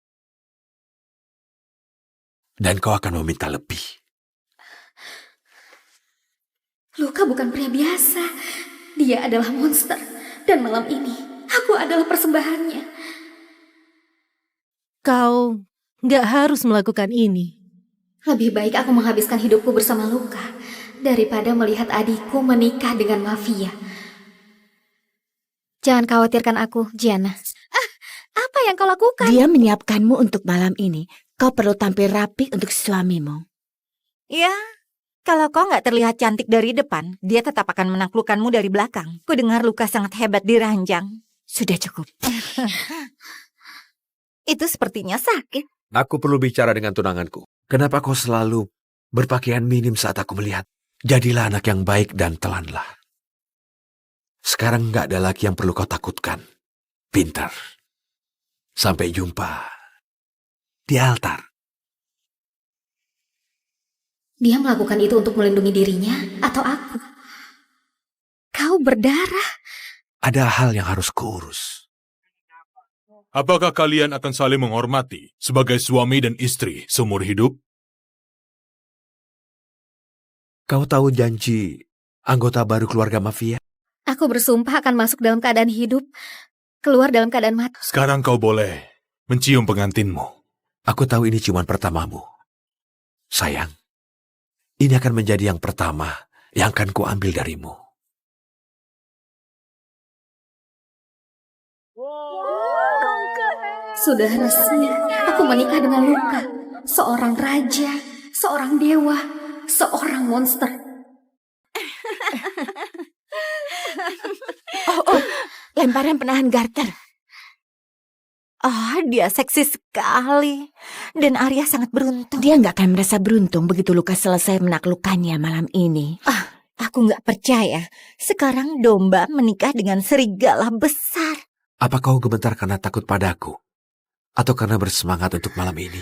Dan kau akan meminta lebih. Luca bukan pria biasa. Dia adalah monster. Dan malam ini, aku adalah persembahannya. Kau nggak harus melakukan ini. Lebih baik aku menghabiskan hidupku bersama Luca daripada melihat adikku menikah dengan mafia. Jangan khawatirkan aku, Gianna. Apa yang kau lakukan? Dia menyiapkanmu untuk malam ini. Kau perlu tampil rapi untuk suamimu. Ya, Kalau kau nggak terlihat cantik dari depan, dia tetap akan menaklukkanmu dari belakang. Ku dengar Luka sangat hebat di ranjang. Sudah cukup. Itu sepertinya sakit. Aku perlu bicara dengan tunanganku. Kenapa kau selalu berpakaian minim saat aku melihat? Jadilah anak yang baik dan telanlah. Sekarang nggak ada lagi yang perlu kau takutkan. Pintar. Sampai jumpa di altar. Dia melakukan itu untuk melindungi dirinya atau aku? Kau berdarah. Ada hal yang harus kuurus. Apakah kalian akan saling menghormati sebagai suami dan istri seumur hidup? Kau tahu janji anggota baru keluarga mafia? Aku bersumpah akan masuk dalam keadaan hidup, keluar dalam keadaan mati. Sekarang kau boleh mencium pengantinmu. Aku tahu ini cuma pertamamu. Sayang, ini akan menjadi yang pertama yang akan kuambil darimu. Sudah resmi, aku menikah dengan Luka. Seorang raja, seorang dewa, seorang monster. Oh, lemparan penahan garter. Oh, dia seksi sekali. Dan Arya sangat beruntung. Dia nggak akan merasa beruntung begitu Luka selesai menaklukkannya malam ini. Aku nggak percaya. Sekarang domba menikah dengan serigala besar. Apa kau gemetar karena takut padaku? Atau karena bersemangat untuk malam ini?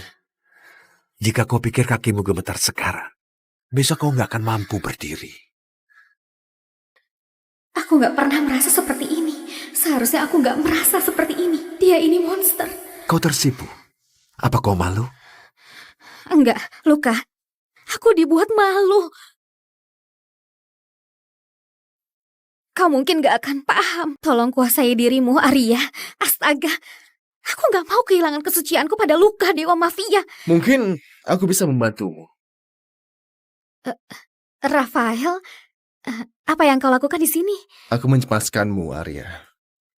Jika kau pikir kakimu gemetar sekarang, besok kau nggak akan mampu berdiri. Aku nggak pernah merasa seperti ini. Seharusnya aku nggak merasa seperti ini. Dia ini monster. Kau tersipu. Apa kau malu? Enggak, Luka. Aku dibuat malu. Kau mungkin gak akan paham. Tolong kuasai dirimu, Arya. Astaga. Aku gak mau kehilangan kesucianku pada Luka, dewa mafia. Mungkin aku bisa membantumu. Rafael, apa yang kau lakukan di sini? Aku mencemaskanmu, Arya.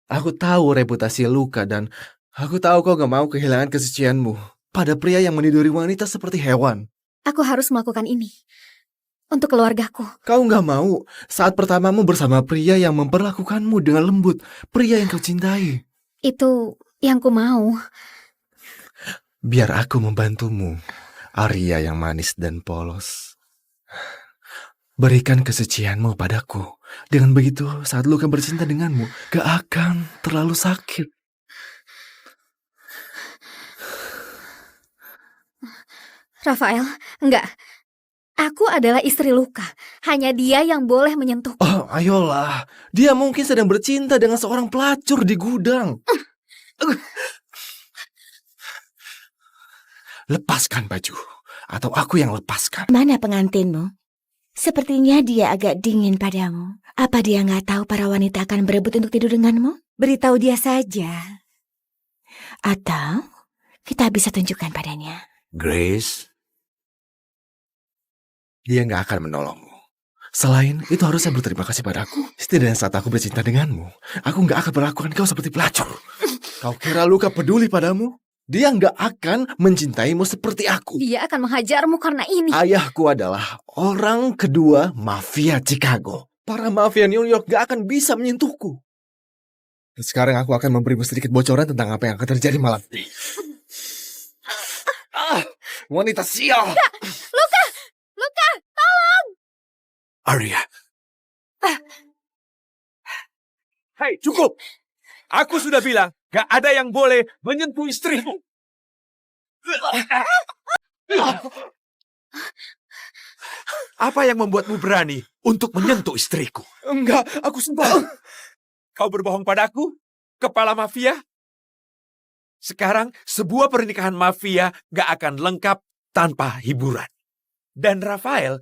Aku tahu reputasi Luka dan aku tahu kau gak mau kehilangan kesucianmu pada pria yang meniduri wanita seperti hewan. Aku harus melakukan ini. Untuk keluargaku. Kau gak mau saat pertamamu bersama pria yang memperlakukanmu dengan lembut. Pria yang kau cintai. Itu yang ku mau. Biar aku membantumu, Arya yang manis dan polos. Berikan kesucianmu padaku. Dengan begitu, saat Luka bercinta denganmu, gak akan terlalu sakit. Rafael, enggak. Aku adalah istri Luka. Hanya dia yang boleh menyentuhku. Oh, ayolah. Dia mungkin sedang bercinta dengan seorang pelacur di gudang. Lepaskan baju. Atau aku yang lepaskan. Mana pengantinmu? Sepertinya dia agak dingin padamu. Apa dia nggak tahu para wanita akan berebut untuk tidur denganmu? Beritahu dia saja. Atau kita bisa tunjukkan padanya. Grace, dia nggak akan menolongmu. Selain itu harusnya berterima kasih padaku. Setidaknya saat aku bercinta denganmu, aku nggak akan perlakukan kau seperti pelacur. Kau kira Luka peduli padamu? Dia nggak akan mencintaimu seperti aku. Dia akan menghajarmu karena ini. Ayahku adalah orang kedua mafia Chicago. Para mafia New York gak akan bisa menyentuhku. Dan sekarang aku akan memberimu sedikit bocoran tentang apa yang akan terjadi malam ini. Wanita sial! Luka! Luka, tolong! Arya. Hei, cukup! Aku sudah bilang, gak ada yang boleh menyentuh istrimu. Apa yang membuatmu berani untuk menyentuh istriku? Enggak, aku sumpah. Kau berbohong padaku, kepala mafia? Sekarang, sebuah pernikahan mafia gak akan lengkap tanpa hiburan. Dan Rafael,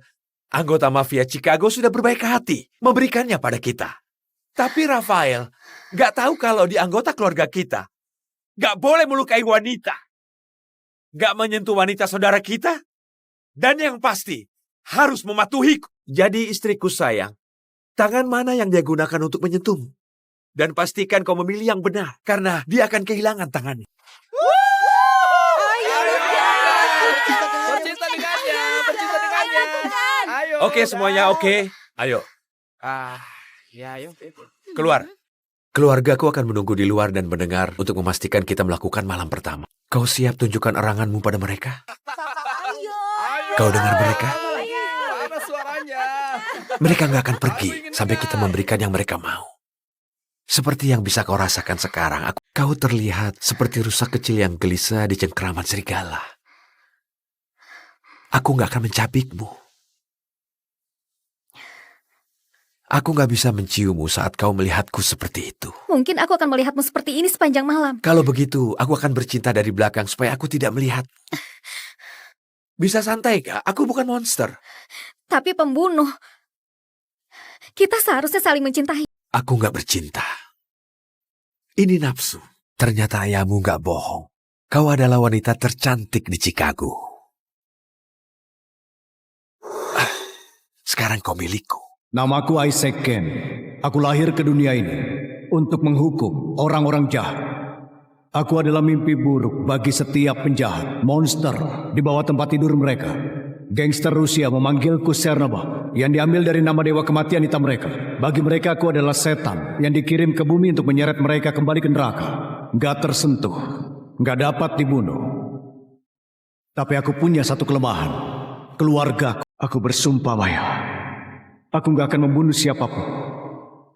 anggota mafia Chicago sudah berbaik hati memberikannya pada kita. Tapi Rafael gak tahu kalau di anggota keluarga kita gak boleh melukai wanita. Gak menyentuh wanita saudara kita. Dan yang pasti, harus mematuhiku. Jadi istriku sayang, tangan mana yang dia gunakan untuk menyentuhmu? Dan pastikan kau memilih yang benar, karena dia akan kehilangan tangannya. Bercinta dengannya, bercinta dengannya. Ayo Oke semuanya, oke. Ayo, Ya, ayo. keluar. Keluargaku akan menunggu di luar dan mendengar untuk memastikan kita melakukan malam pertama. Kau siap tunjukkan eranganmu pada mereka? Kau dengar mereka? Mana suaranya? Mereka nggak akan pergi sampai kita memberikan yang mereka mau. Seperti yang bisa kau rasakan sekarang, kau terlihat seperti rusa kecil yang gelisah di cengkraman serigala. Aku nggak akan mencabikmu. Aku nggak bisa menciummu saat kau melihatku seperti itu. Mungkin aku akan melihatmu seperti ini sepanjang malam. Kalau begitu, aku akan bercinta dari belakang supaya aku tidak melihat. Bisa santai gak? Aku bukan monster. Tapi pembunuh. Kita seharusnya saling mencintai. Aku nggak bercinta. Ini nafsu. Ternyata ayahmu nggak bohong. Kau adalah wanita tercantik di Chicago. Sekarang kau milikku. Namaku Isaac Ken. Aku lahir ke dunia ini untuk menghukum orang-orang jahat. Aku adalah mimpi buruk bagi setiap penjahat, monster di bawah tempat tidur mereka. Gangster Rusia memanggilku Chernobog yang diambil dari nama dewa kematian hitam mereka. Bagi mereka aku adalah setan yang dikirim ke bumi untuk menyeret mereka kembali ke neraka. Gak tersentuh, gak dapat dibunuh. Tapi aku punya satu kelemahan. Keluargaku. Aku bersumpah, Maya. Aku gak akan membunuh siapapun.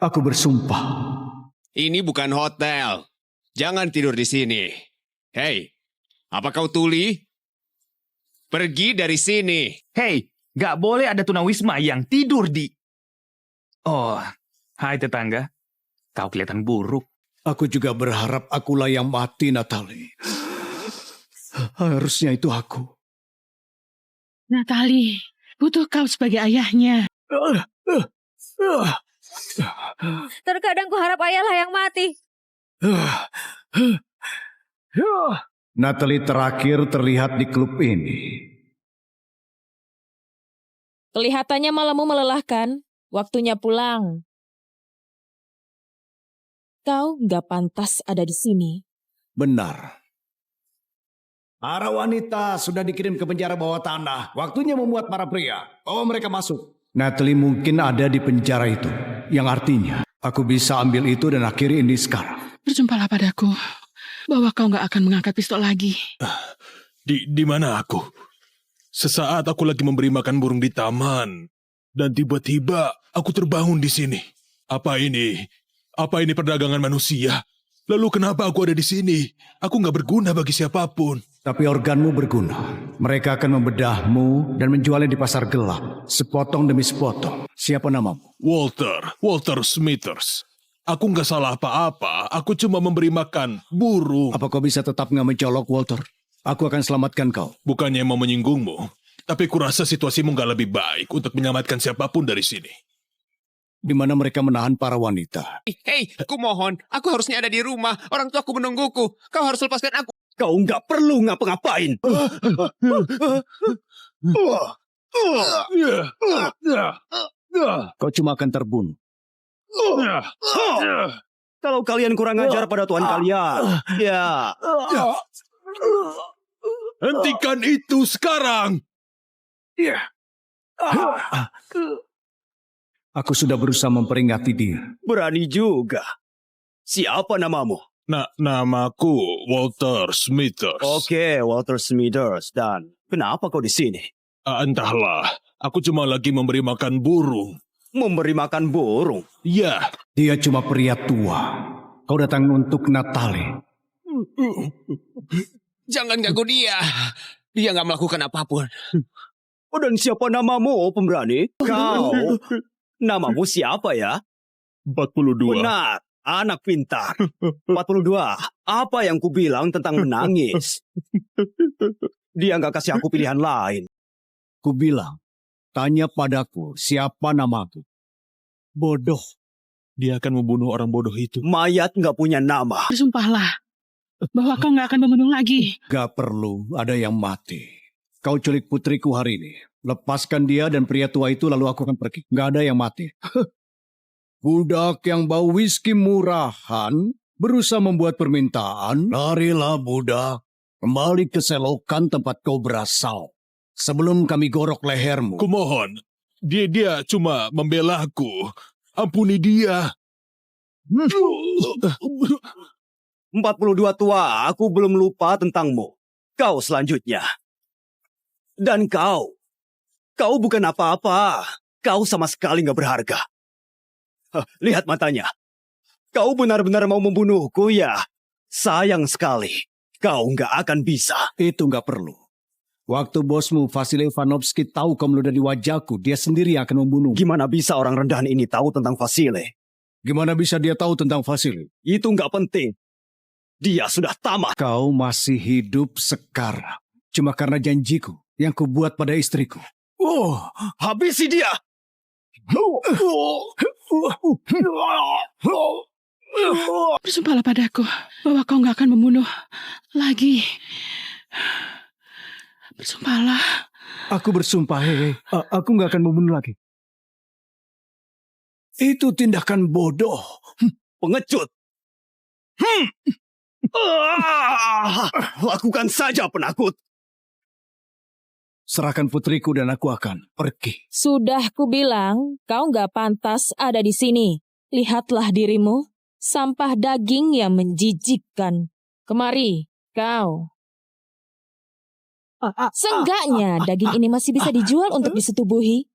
Aku bersumpah. Ini bukan hotel. Jangan tidur di sini. Hei, apa kau tuli? Pergi dari sini. Hei, gak boleh ada tunawisma yang tidur di... Oh, hai tetangga. Kau kelihatan buruk. Aku juga berharap akulah yang mati, Natalie. Harusnya itu aku. Natalie, butuh kau sebagai ayahnya. Terkadang kuharap ayahlah yang mati. Natalie terakhir terlihat di klub ini. Kelihatannya malammu melelahkan. Waktunya pulang. Kau nggak pantas ada di sini. Benar. Para wanita sudah dikirim ke penjara bawah tanah. Waktunya memuat para pria. Bawa mereka masuk. Natalie mungkin ada di penjara itu. Yang artinya, aku bisa ambil itu dan akhiri ini sekarang. Berjumpalah padaku, bahwa kau gak akan mengangkat pistol lagi. Di mana aku? Sesaat aku lagi memberi makan burung di taman. Dan tiba-tiba aku terbangun di sini. Apa ini? Apa ini perdagangan manusia? Lalu kenapa aku ada di sini? Aku nggak berguna bagi siapapun. Tapi organmu berguna. Mereka akan membedahmu dan menjualnya di pasar gelap. Sepotong demi sepotong. Siapa namamu? Walter Smithers. Aku nggak salah apa-apa. Aku cuma memberi makan burung. Apa kau bisa tetap nggak mencolok, Walter? Aku akan selamatkan kau. Bukannya mau menyinggungmu. Tapi kurasa situasimu nggak lebih baik untuk menyelamatkan siapapun dari sini. Di mana mereka menahan para wanita. Hei, aku mohon. Aku harusnya ada di rumah. Orang tuaku menungguku. Kau harus lepaskan aku. Kau nggak perlu ngapa-ngapain. Kau cuma akan terbunuh. Kalau kalian kurang ajar pada Tuhan kalian, ya. Hentikan itu sekarang. Aku sudah berusaha memperingati dia. Berani juga. Siapa namamu? Namaku Walter Smithers. Oke, Walter Smithers. Dan kenapa kau di sini? Entahlah. Aku cuma lagi memberi makan burung. Memberi makan burung? Ya. Dia cuma pria tua. Kau datang untuk Natalie. Jangan ganggu dia. Dia nggak melakukan apapun. Oh, dan siapa namamu, pemberani? Kau. Namamu siapa ya? 42. Benar, anak pintar. 42. Apa yang kubilang tentang menangis? Dia nggak kasih aku pilihan lain. Kubilang, tanya padaku siapa namaku. Bodoh. Dia akan membunuh orang bodoh itu. Mayat nggak punya nama. Bersumpahlah bahwa kau gak akan membunuh lagi. Gak perlu ada yang mati. Kau culik putriku hari ini. Lepaskan dia dan pria tua itu lalu aku akan pergi. Gak ada yang mati. Budak yang bau whisky murahan berusaha membuat permintaan. Larilah budak. Kembali ke selokan tempat kau berasal. Sebelum kami gorok lehermu. Kumohon. Dia cuma membela aku. Ampuni dia. 42 tua, aku belum lupa tentangmu. Kau selanjutnya. Dan kau bukan apa-apa. Kau sama sekali nggak berharga. Lihat matanya. Kau benar-benar mau membunuhku ya? Sayang sekali. Kau nggak akan bisa. Itu nggak perlu. Waktu bosmu Vasily Ivanovsky tahu kau meludah di wajahku, dia sendiri yang akan membunuh. Gimana bisa orang rendahan ini tahu tentang Vasily? Gimana bisa dia tahu tentang Vasily? Itu nggak penting. Dia sudah tamat. Kau masih hidup sekarang. Cuma karena janjiku yang kubuat pada istriku. Oh, habisi dia. Bersumpahlah padaku bahwa kau nggak akan membunuh lagi. Bersumpahlah. Aku bersumpah, aku nggak akan membunuh lagi. Itu tindakan bodoh. Pengecut. Lakukan saja, penakut. Serahkan putriku dan aku akan pergi. Sudah kubilang, kau nggak pantas ada di sini. Lihatlah dirimu, sampah daging yang menjijikkan. Kemari, kau. Seenggaknya daging ini masih bisa dijual untuk disetubuhi.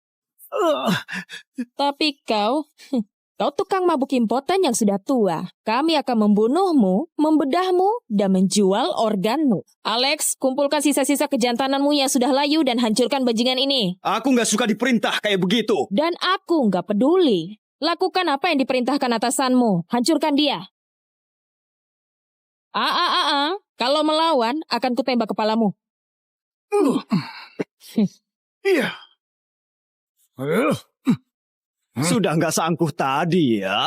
Tapi kau tukang mabuk impoten yang sudah tua. Kami akan membunuhmu, membedahmu, dan menjual organmu. Alex, kumpulkan sisa-sisa kejantananmu yang sudah layu dan hancurkan bajingan ini. Aku nggak suka diperintah kayak begitu. Dan aku nggak peduli. Lakukan apa yang diperintahkan atasanmu. Hancurkan dia. Kalau melawan, akan kutembak kepalamu. Iya. Sudah nggak seangkuh tadi ya.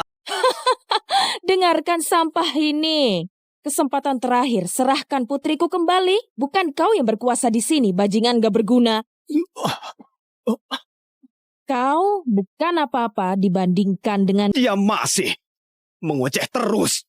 Dengarkan sampah ini. Kesempatan terakhir, serahkan putriku kembali. Bukan kau yang berkuasa di sini, bajingan gak berguna. Kau bukan apa-apa dibandingkan dengan... Dia masih mengoceh terus.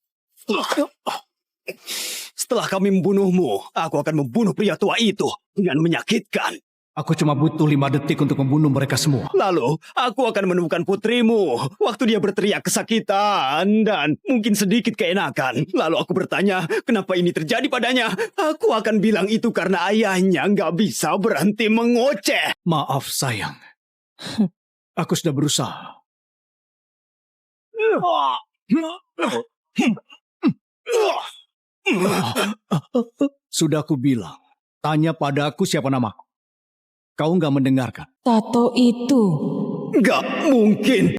Setelah kami membunuhmu, aku akan membunuh pria tua itu dengan menyakitkan. Aku cuma butuh 5 detik untuk membunuh mereka semua. Lalu, aku akan menemukan putrimu waktu dia berteriak kesakitan dan mungkin sedikit keenakan. Lalu aku bertanya, kenapa ini terjadi padanya? Aku akan bilang itu karena ayahnya nggak bisa berhenti mengoceh. Maaf, sayang. Aku sudah berusaha. Sudah aku bilang, tanya padaku siapa namaku. Kau nggak mendengarkan. Tato itu. Nggak mungkin.